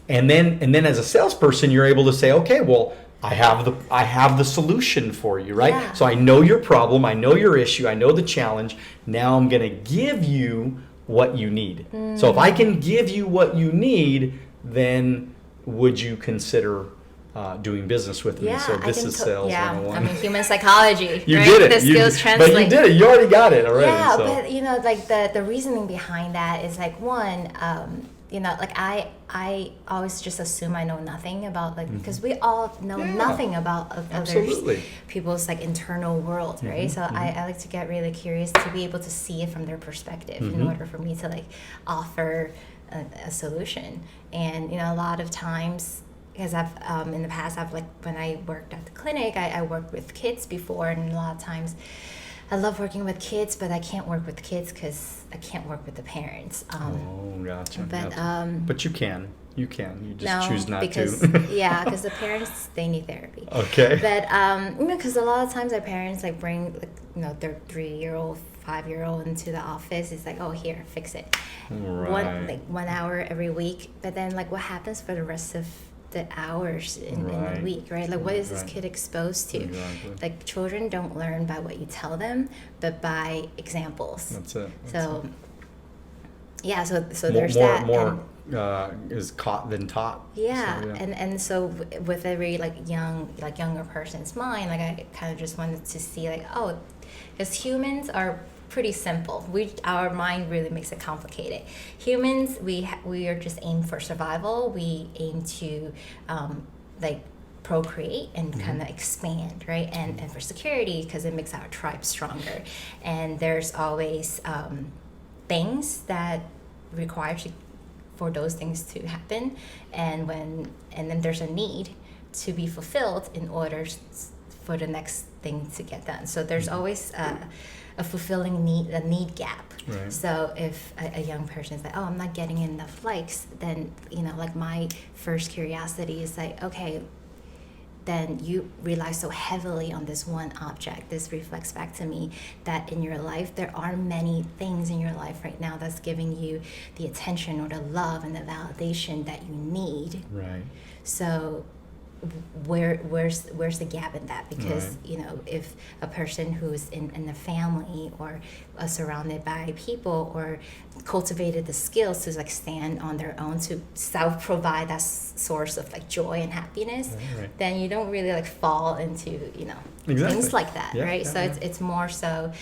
And then as a salesperson, you're able to say, okay, well, I have the solution for you, right? Yeah. So I know your problem, I know your issue, I know the challenge. Now I'm going to give you what you need. So if I can give you what you need, then would you consider doing business with me? So this is sales 101. I mean, human psychology. You right? did it. The skills translate. But you did it. You already got it already. Yeah, so. but like the reasoning behind that is like one. Like I always just assume I know nothing about because we all know nothing about others, people's like internal world, right? So I like to get really curious to be able to see it from their perspective in order for me to like offer a solution. And a lot of times, because I've in the past when I worked at the clinic, I worked with kids before, and a lot of times I love working with kids, but I can't work with kids because I can't work with the parents. Gotcha. But you can. You just choose not because, to. because the parents, they need therapy. Okay. But because a lot of times our parents like bring their 3-year-old, 5-year-old into the office. It's like, oh, here, fix it. Right. 1 hour every week. But then what happens for the rest of the hours in the week, right? Like, what is this kid exposed to? Exactly. Like, children don't learn by what you tell them, but by examples. That's it. So there's that. More is caught than taught. Yeah, so, and so with every younger person's mind, I kind of just wanted to see because humans are pretty simple. Our mind really makes it complicated. Humans, we are just aimed for survival. We aim to procreate and kind of expand, right? And for security, because it makes our tribe stronger. And there's always things that require for those things to happen, and then there's a need to be fulfilled in order for the next thing to get done. So there's always a fulfilling need gap. Right. So if a young person is like, oh, I'm not getting enough likes, then my first curiosity is like, okay, then you rely so heavily on this one object. This reflects back to me that in your life there are many things in your life right now that's giving you the attention or the love and the validation that you need. Right. So where's the gap in that? Because if a person who's in a family or surrounded by people or cultivated the skills to stand on their own to self-provide that source of joy and happiness, then you don't really fall into things like that, right? So it's more so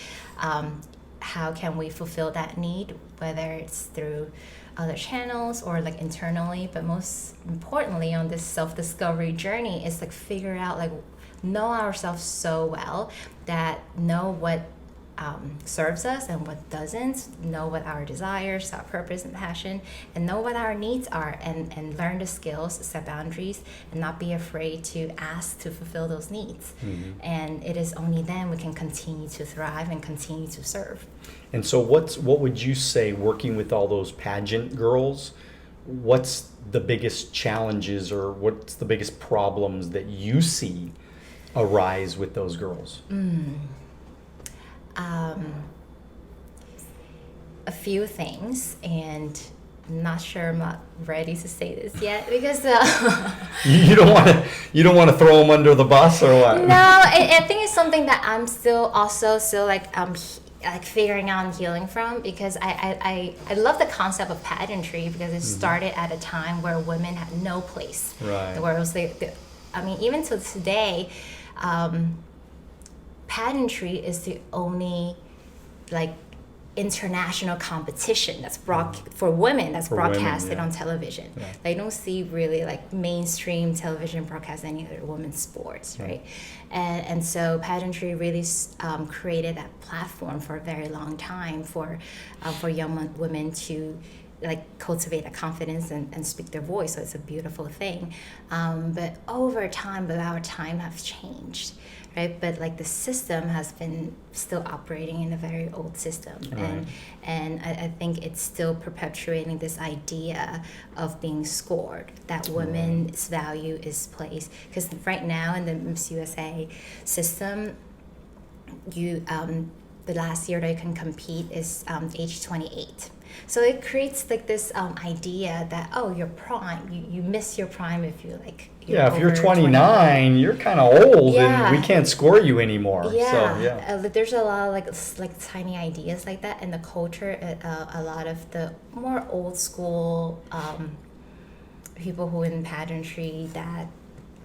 how can we fulfill that need, whether it's through other channels or internally, but most importantly on this self-discovery journey is figure out know ourselves so well that know what serves us and what doesn't, know what our desires, our purpose and passion, and know what our needs are, and learn the skills, set boundaries, and not be afraid to ask to fulfill those needs. And it is only then we can continue to thrive and continue to serve. And so what would you say, working with all those pageant girls, what's the biggest challenges or what's the biggest problems that you see arise with those girls? A few things, and I'm not sure I'm not ready to say this yet because You don't want to throw them under the bus or what? no, I think it's something that I'm still like figuring out and healing from, because I love the concept of pageantry because it started at a time where women had no place. Right. Where it was I mean, even to today, pageantry is the only like international competition that's for women that's For women, broadcasted yeah. on television. Yeah. They don't see really like mainstream television broadcast any other women's sports, right? And so pageantry really created that platform for a very long time for young women to like cultivate a confidence and speak their voice. So it's a beautiful thing. But over time, our time have changed, right? But like the system has been still operating in a very old system. Right. And I think it's still perpetuating this idea of being scored, that women's value is placed. Because right now in the Miss USA system, you the last year that you can compete is age 28. So it creates like this idea that, oh, your prime, you miss your prime if you like. If you're 29, you're kind of old Yeah. and we can't score you anymore. Yeah, So, yeah. There's a lot of like tiny ideas like that in the culture. A lot of the more old school people who in pageantry that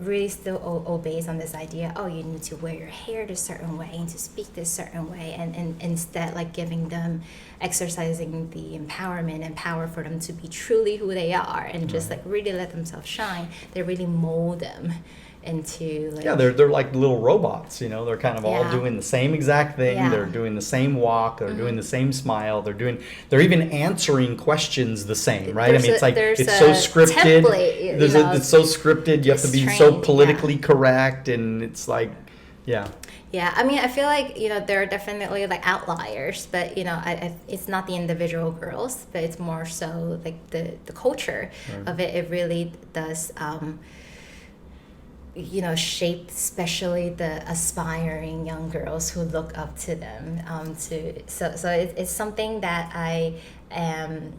really still obeys on this idea, oh, you need to wear your hair this certain way and to speak this certain way, and instead like giving them, exercising the empowerment and power for them to be truly who they are and just like really let themselves shine. They really mold them into like, they're like little robots, you know. They're kind of all Yeah. doing the same exact thing. Yeah. They're doing the same walk. They're doing the same smile. They're even answering questions the same, right? There's it's like there's it's so a scripted. template, you know, It's so scripted. You have to it's be so trained, politically correct, and it's like, yeah. Yeah, I mean, I feel like, there are definitely like outliers, but, it's not the individual girls, but it's more so like the culture of it. It really does, shape especially the aspiring young girls who look up to them. So it's something that I am,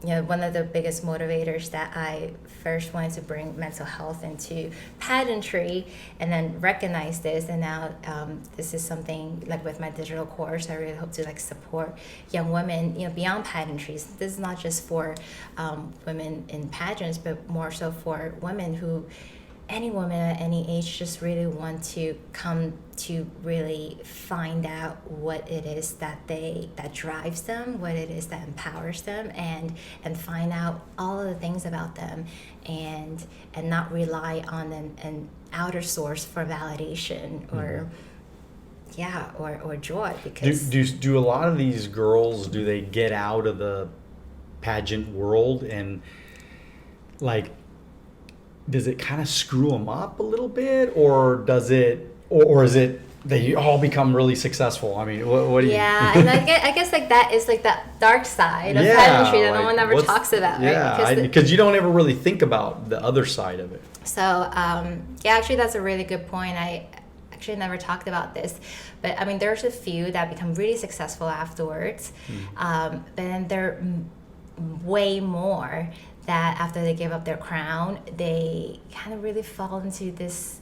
one of the biggest motivators that I first wanted to bring mental health into pageantry and then recognize this. And now this is something like with my digital course, I really hope to like support young women, beyond pageantries. This is not just for women in pageants, but more so for women who, any woman at any age, just really want to come to really find out what it is that drives them, what it is that empowers them, and find out all of the things about them, and not rely on an outer source for validation or or joy. Because do a lot of these girls, do they get out of the pageant world and like, does it kind of screw them up a little bit, or does it, or is it they all become really successful? I mean, what do you? Yeah, and I guess like that is like that dark side of pageantry that no one ever talks about, right? Yeah, because you don't ever really think about the other side of it. So actually that's a really good point. I actually never talked about this, but I mean there's a few that become really successful afterwards, but then there are way more that after they give up their crown, they kind of really fall into this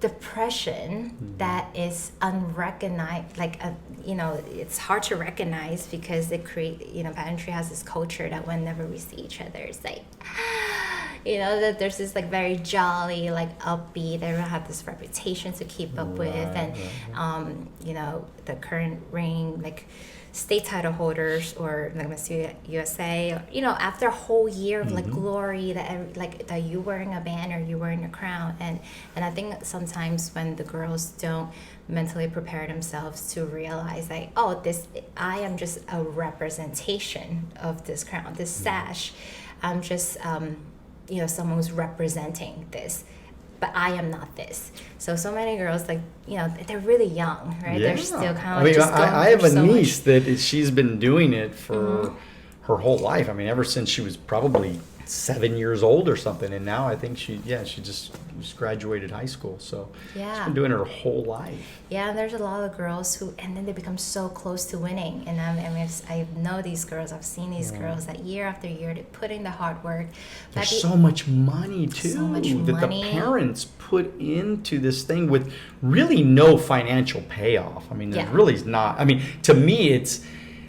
depression that is unrecognized. Like, it's hard to recognize because they create, pageantry has this culture that whenever we see each other, it's like, that there's this like very jolly, like upbeat, they don't have this reputation to keep up with. And, the current reign, like, state title holders or like Miss USA, you know, after a whole year of like glory that you wearing a banner, you wearing a crown, and I think sometimes when the girls don't mentally prepare themselves to realize like, oh, I am just a representation of this crown, this sash. I'm just you know, someone who's representing this, but I am not this. So many girls, like, you know, they're really young, right? Yeah. They're still kind of I mean, just going I have through a so niece much. that she's been doing it for her whole life. I mean, ever since she was probably 7 years old or something, and now I think she just graduated high school, so she's Yeah. been doing it her whole life. Yeah, and there's a lot of girls who, and then they become so close to winning. And I know these girls, I've seen these girls that year after year, they put in the hard work. There's so much money too So much that money. the parents put into this thing with really no financial payoff. I mean, there Yeah. really is not. I mean, to me, it's.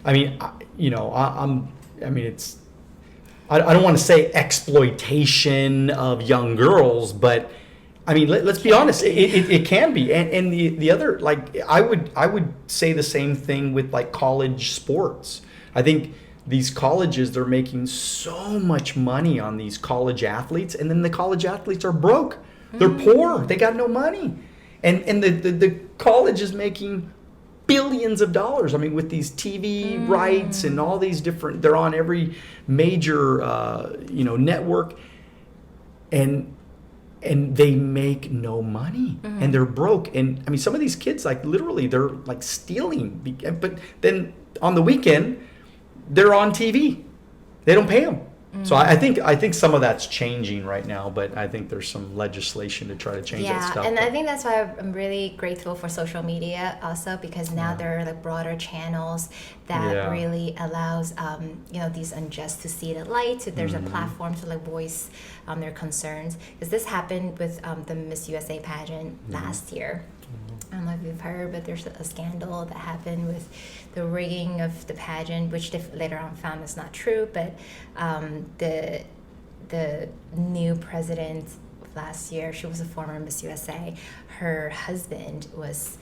I mean, you know, I mean, it's. I don't want to say exploitation of young girls, but I mean, let's be honest, it can be. And the other, like, I would say the same thing with like college sports. I think these colleges, they're making so much money on these college athletes, and then the college athletes are broke. They're poor. They got no money. And the college is making billions of dollars. I mean, with these TV rights and all these different, they're on every major, you know, network, and they make no money, and they're broke. And I mean, some of these kids, like, literally, they're like stealing. But then on the weekend, they're on TV. They don't pay them. So I think some of that's changing right now, but I think there's some legislation to try to change that stuff. And but, I think that's why I'm really grateful for social media also, because now there are like broader channels that really allows you know, these unjust to see the light. So there's a platform to like voice their concerns, because this happened with the Miss USA pageant last year. I don't know if you've heard, but there's a scandal that happened with the rigging of the pageant, which they later on found is not true. But the new president last year, she was a former Miss USA. Her husband was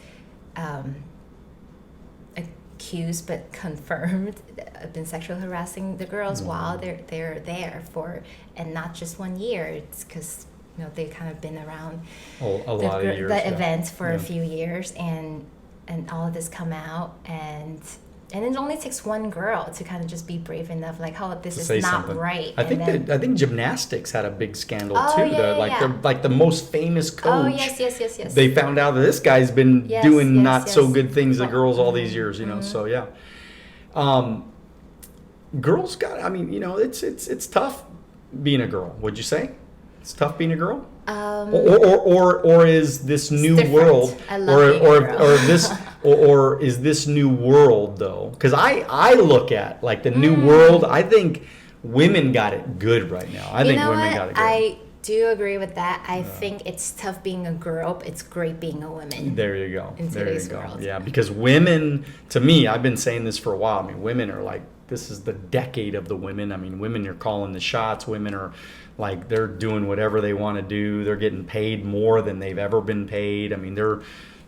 accused but confirmed of been sexually harassing the girls while they're there for, and not just 1 year. It's because, you know, they've kind of been around a lot of years, the events for a few years, and all of this come out, and it only takes one girl to kind of just be brave enough, like, oh, this is not something. right. I think gymnastics had a big scandal too. Yeah. Like the most famous coach. Oh yes. They found out that this guy's been doing not so good things to Well, girls all these years, you know. So yeah, girls got. I mean, you know, it's tough being a girl. Would you say it's tough being a girl? Or is this new different. world, I love being a girl. or this or is this new world though? Because I look at like the new world. I think women got it good right now. I think women got it good. I do agree with that. I think it's tough being a girl, but it's great being a woman. There you go. In There you today's go. world. Yeah, because women, to me, I've been saying this for a while. I mean, women are like, this is the decade of the women. I mean, women are calling the shots. Women are like, they're doing whatever they want to do. They're getting paid more than they've ever been paid. I mean, they're,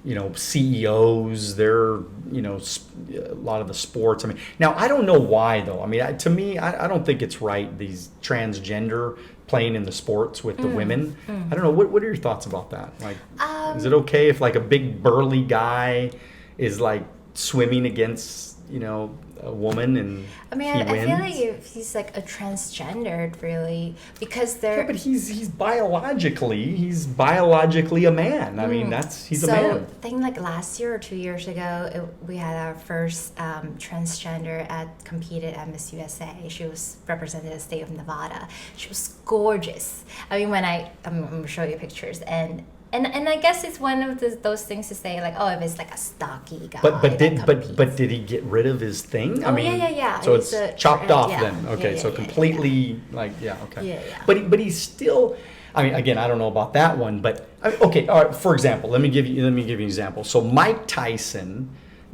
you know, CEOs. They're, you know, a lot of the sports. I mean, now I don't know why though. I mean, to me, I don't think it's right, these transgender playing in the sports with the women. I don't know. What are your thoughts about that? Like, is it okay if like a big burly guy is like swimming against, you know, a woman and I mean, he I wins? feel like if he's like a transgendered, really, because they're. Yeah, but he's biologically a man. I mean, he's a man. I think like last year or 2 years ago, we had our first transgender competed at Miss USA. She was represented the state of Nevada. She was gorgeous. I mean, I'm going to show you pictures, and I guess it's one of those things to say, like, oh, if it's like a stocky guy. But did he get rid of his thing? I mean, yeah. So it's chopped off yeah. then. Okay, Yeah, so yeah, completely like okay. Yeah. But he's still. I mean, again, I don't know about that one, but okay. All right. For example, let me give you an example. So Mike Tyson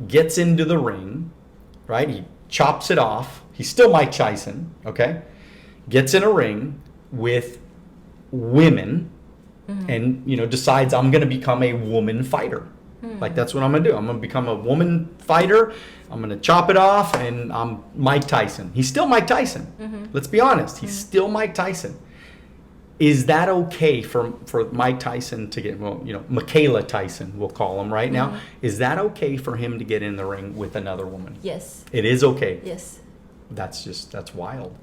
gets into the ring, right? He chops it off. He's still Mike Tyson. Okay, gets in a ring with women. And, you know, decides I'm going to become a woman fighter. Like, that's what I'm going to do. I'm going to become a woman fighter. I'm going to chop it off, and I'm Mike Tyson. He's still Mike Tyson. Let's be honest. He's still Mike Tyson. Is that okay for Mike Tyson to get, well, Michaela Tyson, we'll call him right now. Is that okay for him to get in the ring with another woman? Yes. It is okay. Yes. That's wild.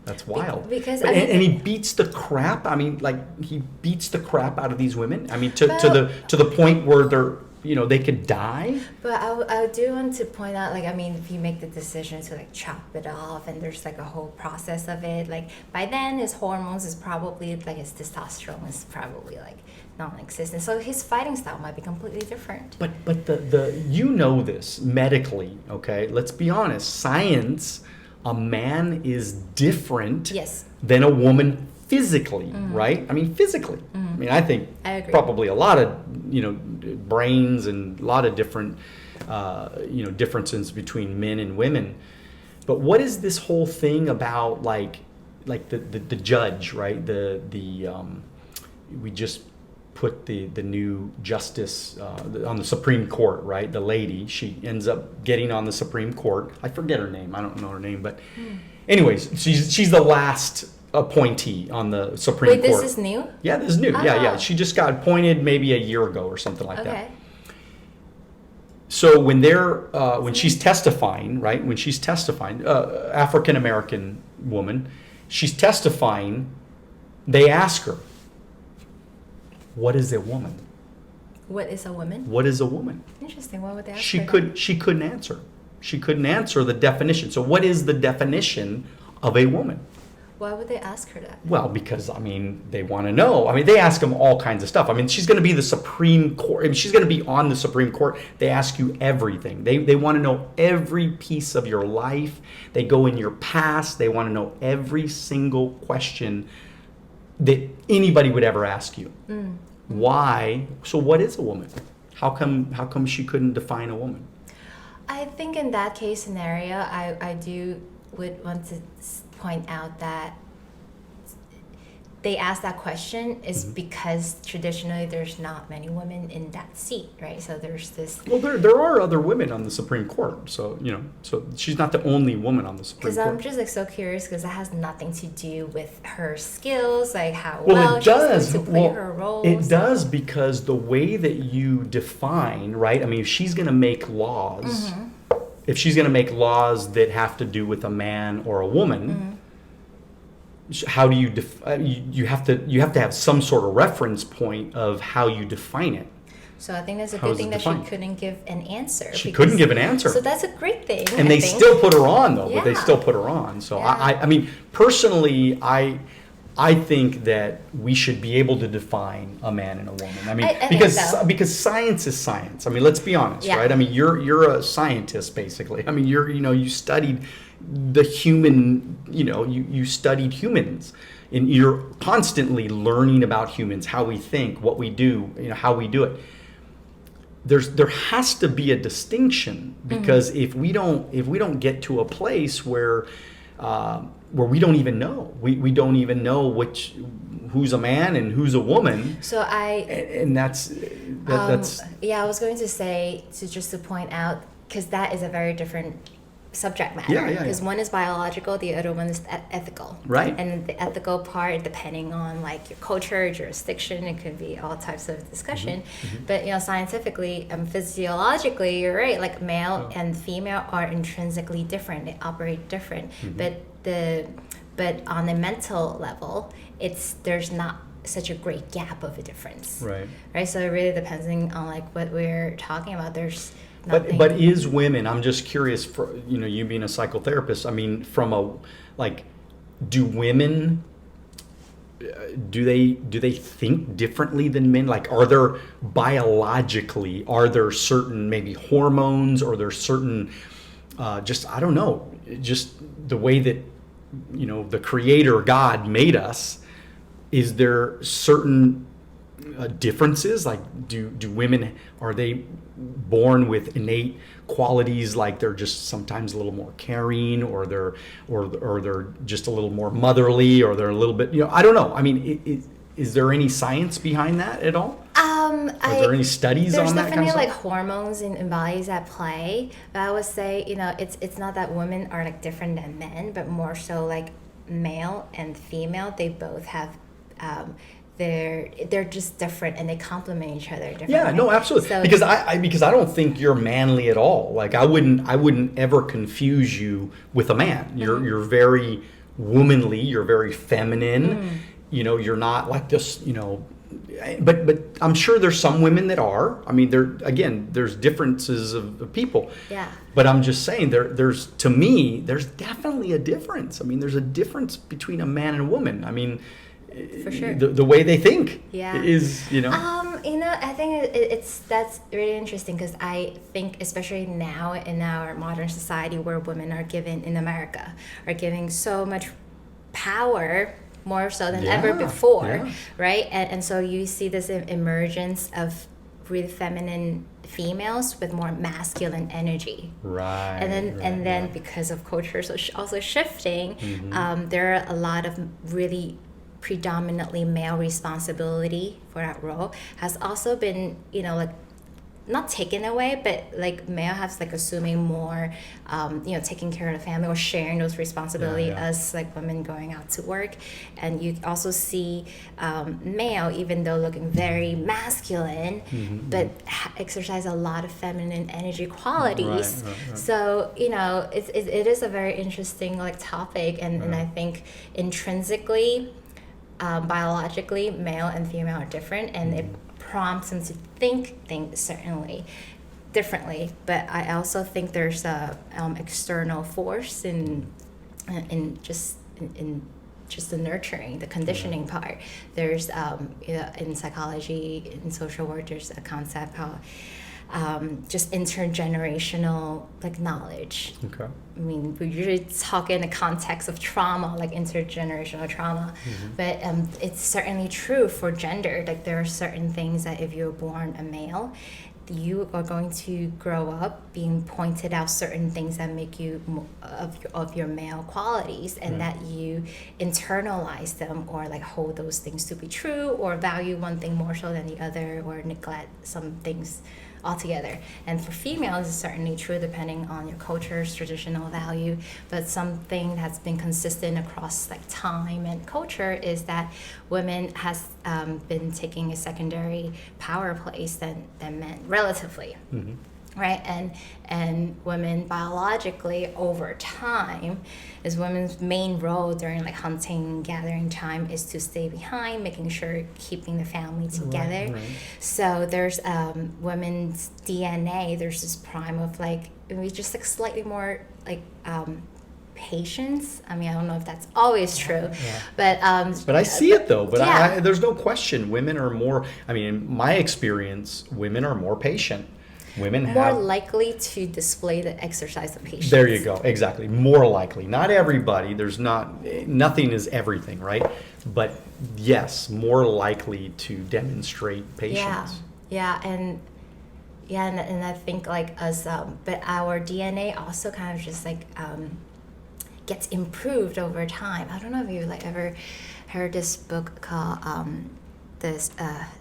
That's wild. Because and he beats the crap. I mean, like, he beats the crap out of these women. I mean, to the point where they're, they could die. But I do want to point out, like, I mean, if you make the decision to, like, chop it off, and there's, like, a whole process of it, like, by then his hormones is probably, like, his testosterone is probably, like, non-existent. So his fighting style might be completely different. But this medically, okay? Let's be honest. Science, a man is different than a woman physically, right? I mean, physically. I mean, I think probably a lot of, brains and a lot of different, differences between men and women. But what is this whole thing about, like the judge, right? We just put the new justice on the Supreme Court, right? The lady, she ends up getting on the Supreme Court. I forget her name. I don't know her name, but anyways, she's the last appointee on the Supreme Court. Wait, this is new? Yeah, this is new. Yeah. She just got appointed maybe a year ago or something like that. So when she's testifying, right? When she's testifying, African American woman, she's testifying. They ask her, "What is a woman?" What is a woman? What is a woman? Interesting. Why would they ask She her couldn't answer. She couldn't answer the definition. So what is the definition of a woman? Why would they ask her that? Well, because, I mean, they want to know. I mean, they ask them all kinds of stuff. I mean, she's going to be the Supreme Court. I mean, she's going to be on the Supreme Court. They ask you everything. They want to know every piece of your life. They go in your past. They want to know every single question that anybody would ever ask you. Why? So what is a woman? How come she couldn't define a woman? I think in that case scenario, I would want to point out that they ask that question is because traditionally there's not many women in that seat, right? So there's this. Well, there are other women on the Supreme Court, so so she's not the only woman on the Supreme Court. Because I'm just, like, so curious, because it has nothing to do with her skills, like how it does. she's going to play her roles. It does, because the way that you define, right? I mean, if she's going to make laws, if she's going to make laws that have to do with a man or a woman. How do you you have to have some sort of reference point of how you define it. So I think that's a good thing that she couldn't give an answer. She couldn't give an answer. So that's a great thing. And they still put her on, though. But they still put her on. So I mean, personally, I think that we should be able to define a man and a woman. I mean, because science is science. I mean, let's be honest, right? I mean, you're a scientist, basically. I mean, you studied the human, you studied humans, and you're constantly learning about humans, how we think, what we do, how we do it. There has to be a distinction, because if we don't get to a place where we don't even know, we don't even know who's a man and who's a woman. So that's I was going to say, just to point out, because that is a very different subject matter, because one is biological, the other one is ethical, right? And the ethical part, depending on, like, your culture, jurisdiction, it could be all types of discussion. But scientifically and physiologically, you're right, like, male and female are intrinsically different, they operate different. But on a mental level, there's not such a great gap of a difference, right? So it really depending on, like, what we're talking about. There's But is women, I'm just curious, for you being a psychotherapist, I mean, do women, do they think differently than men? Like, are there certain maybe hormones, or there's certain I don't know, just the way that the Creator God made us? Is there certain differences? Like, do women, are they born with innate qualities, like they're just sometimes a little more caring, or they're just a little more motherly, or they're a little bit, I don't know. I mean, is there any science behind that at all? Are there any studies there's on that kind definitely of like stuff? hormones in bodies at play, but I would say, it's not that women are like different than men, but more so like male and female, they both have they're just different and they complement each other differently. Yeah, no, absolutely. So, Because I don't think you're manly at all. Like I wouldn't ever confuse you with a man. You're very womanly. You're very feminine. You're not like this. But I'm sure there's some women that are. I mean, there's differences of people. yeah. But I'm just saying to me there's definitely a difference. I mean, there's a difference between a man and a woman. I mean, For sure. the way they think Yeah. is, I think that's really interesting because I think especially now in our modern society where women are given in America are giving so much power more so than ever before, yeah. right? And so you see this emergence of really feminine females with more masculine energy. Right. And then because of culture also shifting, there are a lot of really predominantly male responsibility for that role has also been, like not taken away, but like male has like assuming more, taking care of the family or sharing those responsibilities as like women going out to work. And you also see male, even though looking very masculine, but exercise a lot of feminine energy qualities. Right. So, it is a very interesting like topic. And I think intrinsically, biologically, male and female are different, and it prompts them to think things certainly differently. But I also think there's a external force in just the nurturing, the conditioning part. There's in psychology, in social work, there's a concept called just intergenerational like knowledge. Okay. I mean, we usually talk in the context of trauma, like intergenerational trauma, but it's certainly true for gender. Like there are certain things that if you're born a male, you are going to grow up being pointed out certain things that make you of your male qualities, and that you internalize them or like hold those things to be true or value one thing more so than the other or neglect some things altogether. And for females, it's certainly true depending on your culture's traditional value, but something that's been consistent across like time and culture is that women has been taking a secondary power place than men relatively. Right, and women biologically over time is women's main role during like hunting gathering time is to stay behind, making sure keeping the family together. Right. So there's women's DNA, there's this prime of like maybe just like slightly more like patience. I mean, I don't know if that's always true, but I see it though. But yeah. there's no question women are more. I mean, in my experience, women are more patient. Women more likely to display the exercise of patience. There you go. Exactly. More likely. Not everybody. Nothing is everything, right? But yes, more likely to demonstrate patience. And I think like us, but our DNA also kind of just like gets improved over time. I don't know if you like ever heard this book called "The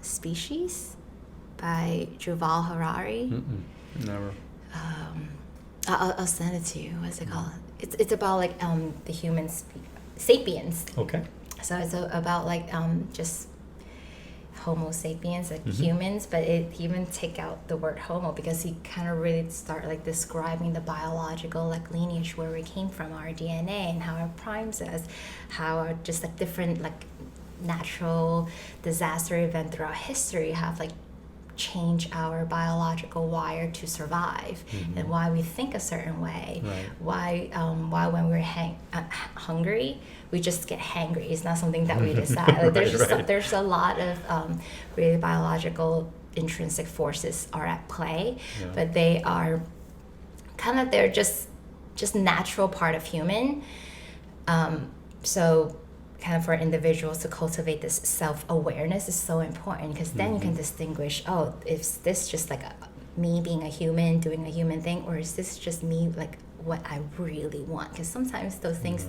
Species" by Yuval Harari. Never. I'll send it to you. What's it called? It's about like the human sapiens. Okay. So it's about like just Homo sapiens, like humans, but he even take out the word Homo because he kind of really start like describing the biological like lineage where we came from, our DNA and how it primes us, how our just like different like natural disaster event throughout history have like change our biological wire to survive, and why we think a certain way. Right. Why when we're hungry we just get hangry. It's not something that we decide. Like there's a lot of really biological intrinsic forces are at play, but they are they're just natural part of human. So kind of for individuals to cultivate this self-awareness is so important because then you can distinguish, is this just like me being a human doing a human thing, or is this just me like what I really want? Because sometimes those things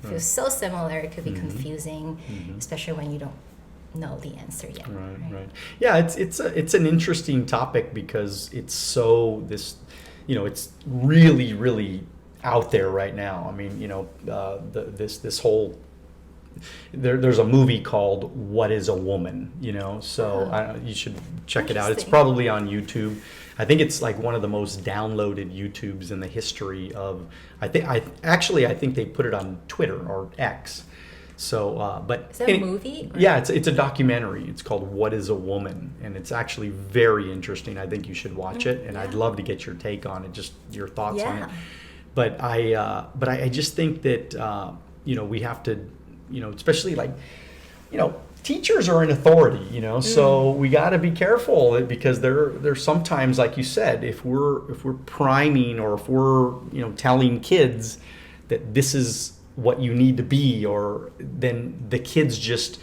feel so similar, it could be confusing, especially when you don't know the answer yet. Right. Yeah, it's an interesting topic because it's so it's really, really out there right now. I mean, this whole there's a movie called What is a Woman? So you should check it out. It's probably on YouTube. I think it's like one of the most downloaded YouTubes in the history of. I think they put it on Twitter or X. So, but is it a movie? Yeah, it's a documentary. It's called What is a Woman, and it's actually very interesting. I think you should watch it, and I'd love to get your take on it, just your thoughts on it. But I just think that we have to, especially like, teachers are an authority, so we got to be careful because they're sometimes, like you said, if we're priming or if we're telling kids that this is what you need to be, or then the kids just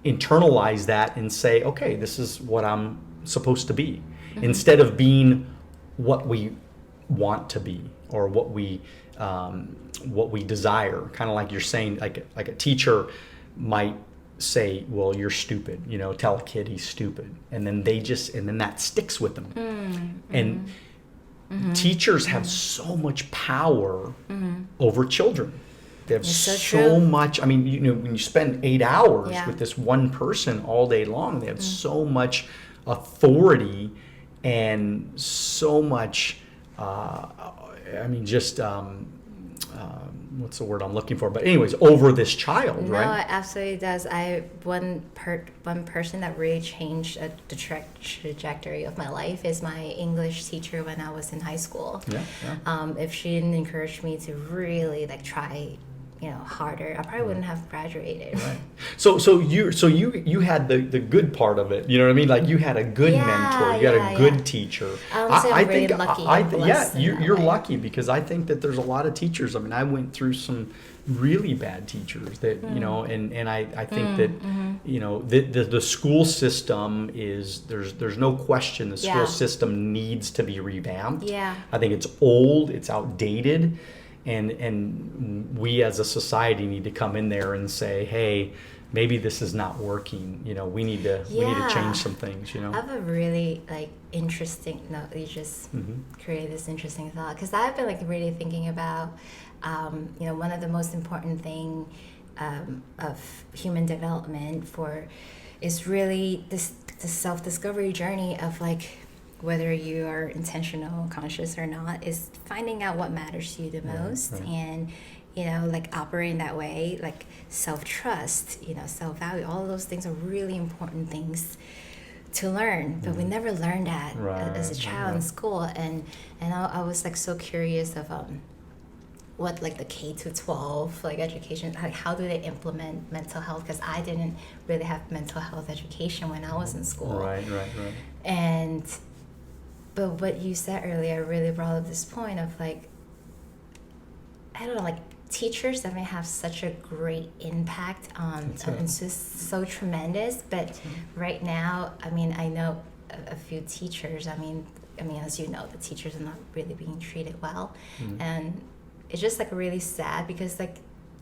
internalize that and say, okay, this is what I'm supposed to be, instead of being what we want to be or what we desire. Kind of like you're saying, like a teacher might say, well, you're stupid, tell a kid he's stupid, and then then that sticks with them. And teachers have so much power over children. They have so much. I mean, when you spend 8 hours with this one person all day long, they have so much authority and so much. What's the word I'm looking for? But anyways, over this child, right? No, it absolutely does. One person that really changed the trajectory of my life is my English teacher when I was in high school. If she didn't encourage me to really try harder, I probably wouldn't have graduated. Right. So you had the good part of it. You know what I mean? Like you had a good mentor. You had a good teacher. I think I'm lucky. You're lucky because I think that there's a lot of teachers. I mean, I went through some really bad teachers that and I think that the school system is there's no question the school system needs to be revamped. I think it's old, it's outdated. And we as a society need to come in there and say, hey, maybe this is not working. We need to change some things. I have a really interesting. No, you just created this interesting thought because I've been really thinking about, one of the most important thing of human development is really the self-discovery journey of whether you are intentional, conscious or not, is finding out what matters to you the most. And, operating that way, self-trust, self-value, all of those things are really important things to learn. But we never learned that as a child in school. And I was so curious of what the K to 12 education, how do they implement mental health? Because I didn't really have mental health education when I was in school. Right. But what you said earlier really brought up this point of I don't know, teachers that may have such a great impact on it's just so tremendous. But right now, I mean, I know a few teachers. I mean, as you know, the teachers are not really being treated well, and it's just really sad because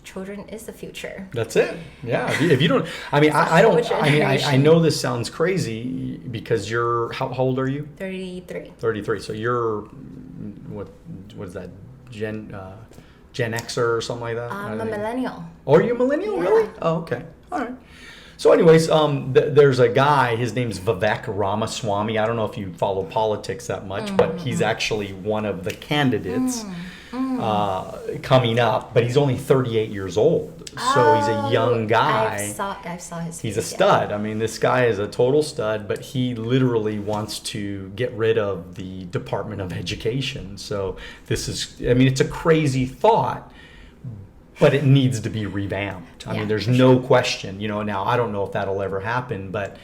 children is the future. That's it. Yeah. If you don't, I mean, I don't. I mean, I know this sounds crazy because you're. How old are you? 33. 33. So you're what is that? Gen Xer or something like that? I'm a millennial. Oh, are you a millennial? Yeah. Really? Oh, okay. All right. So anyways, there's a guy, his name's Vivek Ramaswamy. I don't know if you follow politics that much, but he's actually one of the candidates coming up, but he's only 38 years old. So he's a young guy. I saw his He's a stud. I mean, this guy is a total stud, but he literally wants to get rid of the Department of Education. So it's a crazy thought, but it needs to be revamped. I mean, there's no question. Now I don't know if that'll ever happen, but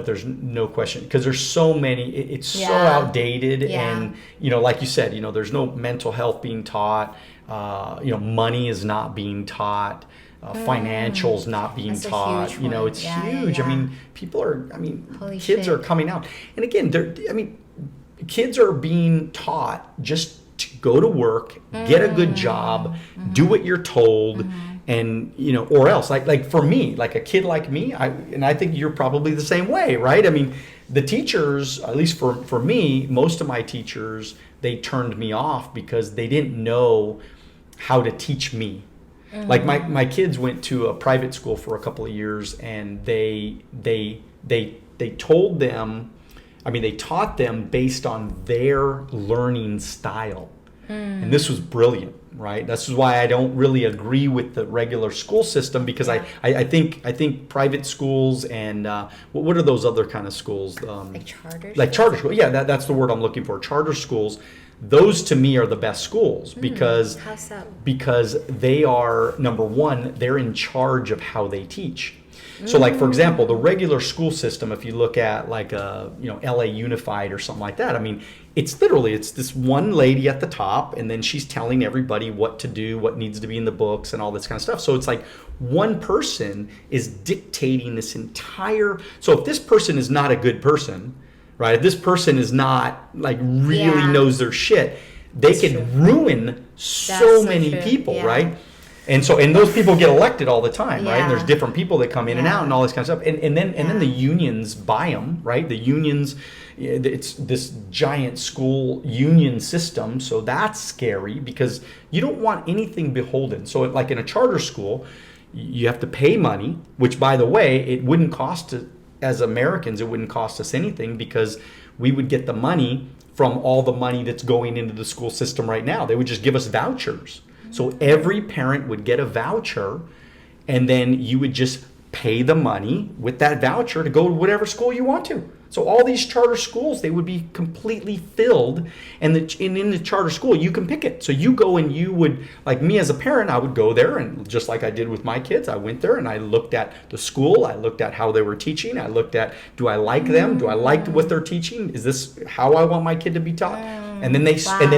there's no question because there's so many. It's so outdated, and like you said, there's no mental health being taught. Money is not being taught. Financials not being taught. It's huge. I mean, people are. I mean, Holy kids shit. are coming out, and again, kids are being taught just to go to work, get a good job, do what you're told, And, or else, like for me, like a kid like me, and I think you're probably the same way, right? I mean, the teachers, at least for me, most of my teachers, they turned me off because they didn't know how to teach me. Like my kids went to a private school for a couple of years, and they told them, they taught them based on their learning style. And this was brilliant, right? This is why I don't really agree with the regular school system, because I think private schools and what are those other kind of schools? Like charter schools? Like charter schools. Yeah, that's the word I'm looking for. Charter schools. Those to me are the best schools because how so? Because they are, number one, they're in charge of how they teach. So like, for example, the regular school system, if you look at like LA Unified or something like that, it's this one lady at the top, and then she's telling everybody what to do, what needs to be in the books and all this kind of stuff. So it's like one person is dictating this entire, so if this person is not a good person, right? If this person is not like really knows their shit, they can ruin so many people, right? And those people get elected all the time, right? And there's different people that come in and out and all this kind of stuff. And then the unions buy them, right? The unions, it's this giant school union system. So that's scary because you don't want anything beholden. So like in a charter school, you have to pay money, which, by the way, it wouldn't cost, as Americans, it wouldn't cost us anything because we would get the money from all the money that's going into the school system right now. They would just give us vouchers. So every parent would get a voucher, and then you would just pay the money with that voucher to go to whatever school you want to. So all these charter schools, they would be completely filled, and in the charter school, you can pick it. So you go and you would, like me as a parent, I would go there, and just like I did with my kids, I went there and I looked at the school, I looked at how they were teaching, I looked at, do I like them? Do I like what they're teaching? Is this how I want my kid to be taught? And then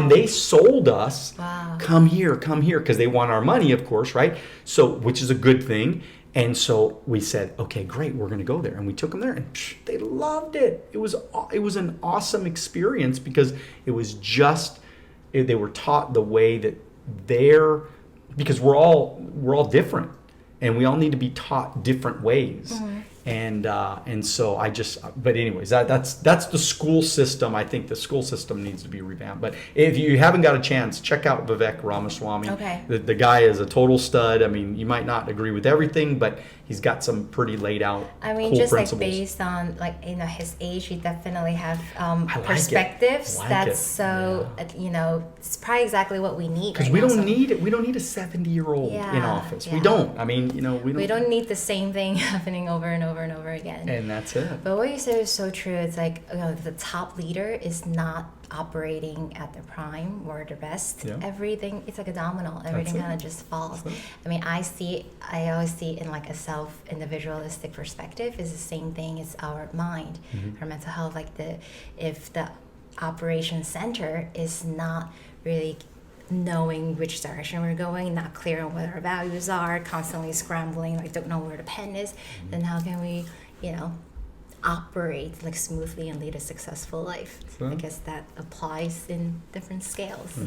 they sold us, come here, because they want our money, of course, right? So, which is a good thing. And so we said, okay, great, we're going to go there. And we took them there, and they loved it. It was an awesome experience because it was they were taught the way that because we're all different, and we all need to be taught different ways. And so but anyways, that's the school system. I think the school system needs to be revamped. But if you haven't got a chance, check out Vivek Ramaswamy. Okay. The guy is a total stud. You might not agree with everything, but he's got some pretty laid out cool just principles. like based on his age, he definitely have like perspectives. It's probably exactly what we need. Because we don't need a 70-year-old in office. We don't. We don't need the same thing happening over and over and over again. And that's it. But what you said is so true. It's like the top leader is not operating at their prime or their best. Everything, it's like a domino. Everything kind of just falls. I always see it in like a self-individualistic perspective. Is the same thing as our mind, our mental health. Like if the operation center is not really knowing which direction we're going, not clear on what our values are, constantly scrambling, like don't know where the pen is, then how can we, operate like smoothly and lead a successful life? I guess that applies in different scales.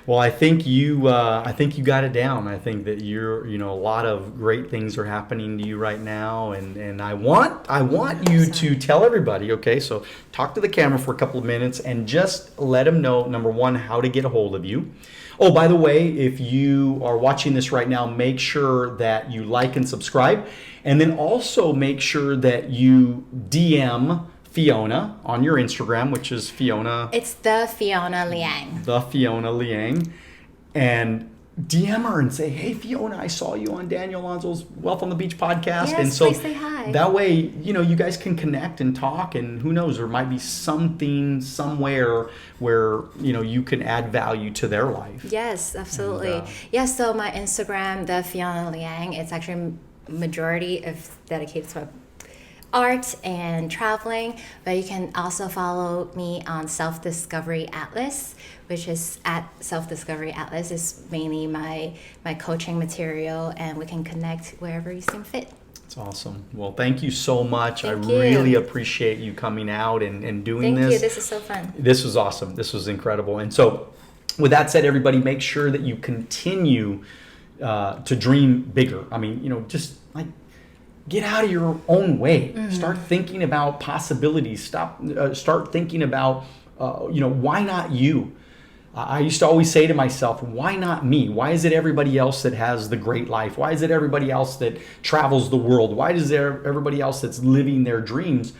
Well, I think you got it down. I think that you're, a lot of great things are happening to you right now, and I want you to tell everybody. Okay, so talk to the camera for a couple of minutes and just let them know, number one, how to get a hold of you. Oh, by the way, if you are watching this right now, make sure that you like and subscribe. And then also make sure that you DM Fiona on your Instagram, which is Fiona. It's the Fiona Liang. The Fiona Liang. And DM her and say, hey, Fiona, I saw you on Daniel Alonzo's Wealth on the Beach podcast. Yes, and so please say hi. That way, you guys can connect and talk, and who knows, there might be something somewhere where, you can add value to their life. Yes, absolutely. So my Instagram, the Fiona Liang, it's actually majority of dedicated to art and traveling, but you can also follow me on Self-Discovery Atlas, which is at Self-Discovery Atlas. Is mainly my coaching material, and we can connect wherever you seem fit. That's awesome. Well, thank you so much. Thank I really appreciate you coming out and doing this. Thank you. This is so fun. This was awesome. This was incredible. And so with that said, everybody, make sure that you continue to dream bigger. I mean, just like get out of your own way. Start thinking about possibilities. Start thinking about, why not you? I used to always say to myself, why not me? Why is it everybody else that has the great life? Why is it everybody else that travels the world? Why is there everybody else that's living their dreams?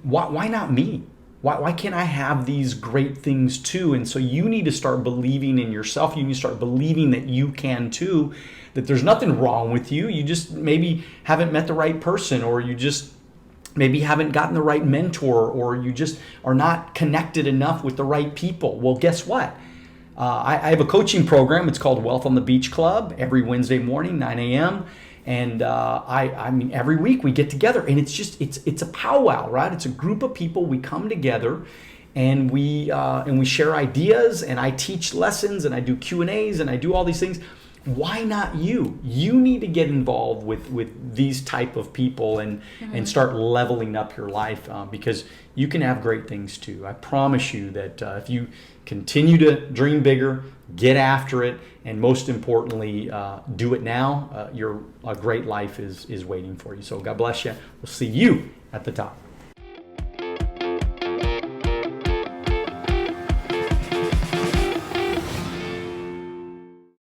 Why not me? Why can't I have these great things too? And so you need to start believing in yourself. You need to start believing that you can too, that there's nothing wrong with you. You just maybe haven't met the right person, or you just maybe haven't gotten the right mentor, or you just are not connected enough with the right people. Well, guess what? I have a coaching program. It's called Wealth on the Beach Club, every Wednesday morning, 9 a.m. And I mean, every week we get together, and it's a powwow, right? It's a group of people. We come together, and we share ideas, and I teach lessons, and I do Q&As, and I do all these things. Why not you? You need to get involved with these type of people and start leveling up your life, because you can have great things too. I promise you that if you continue to dream bigger, get after it, and most importantly, do it now, a great life is waiting for you. So God bless you. We'll see you at the top.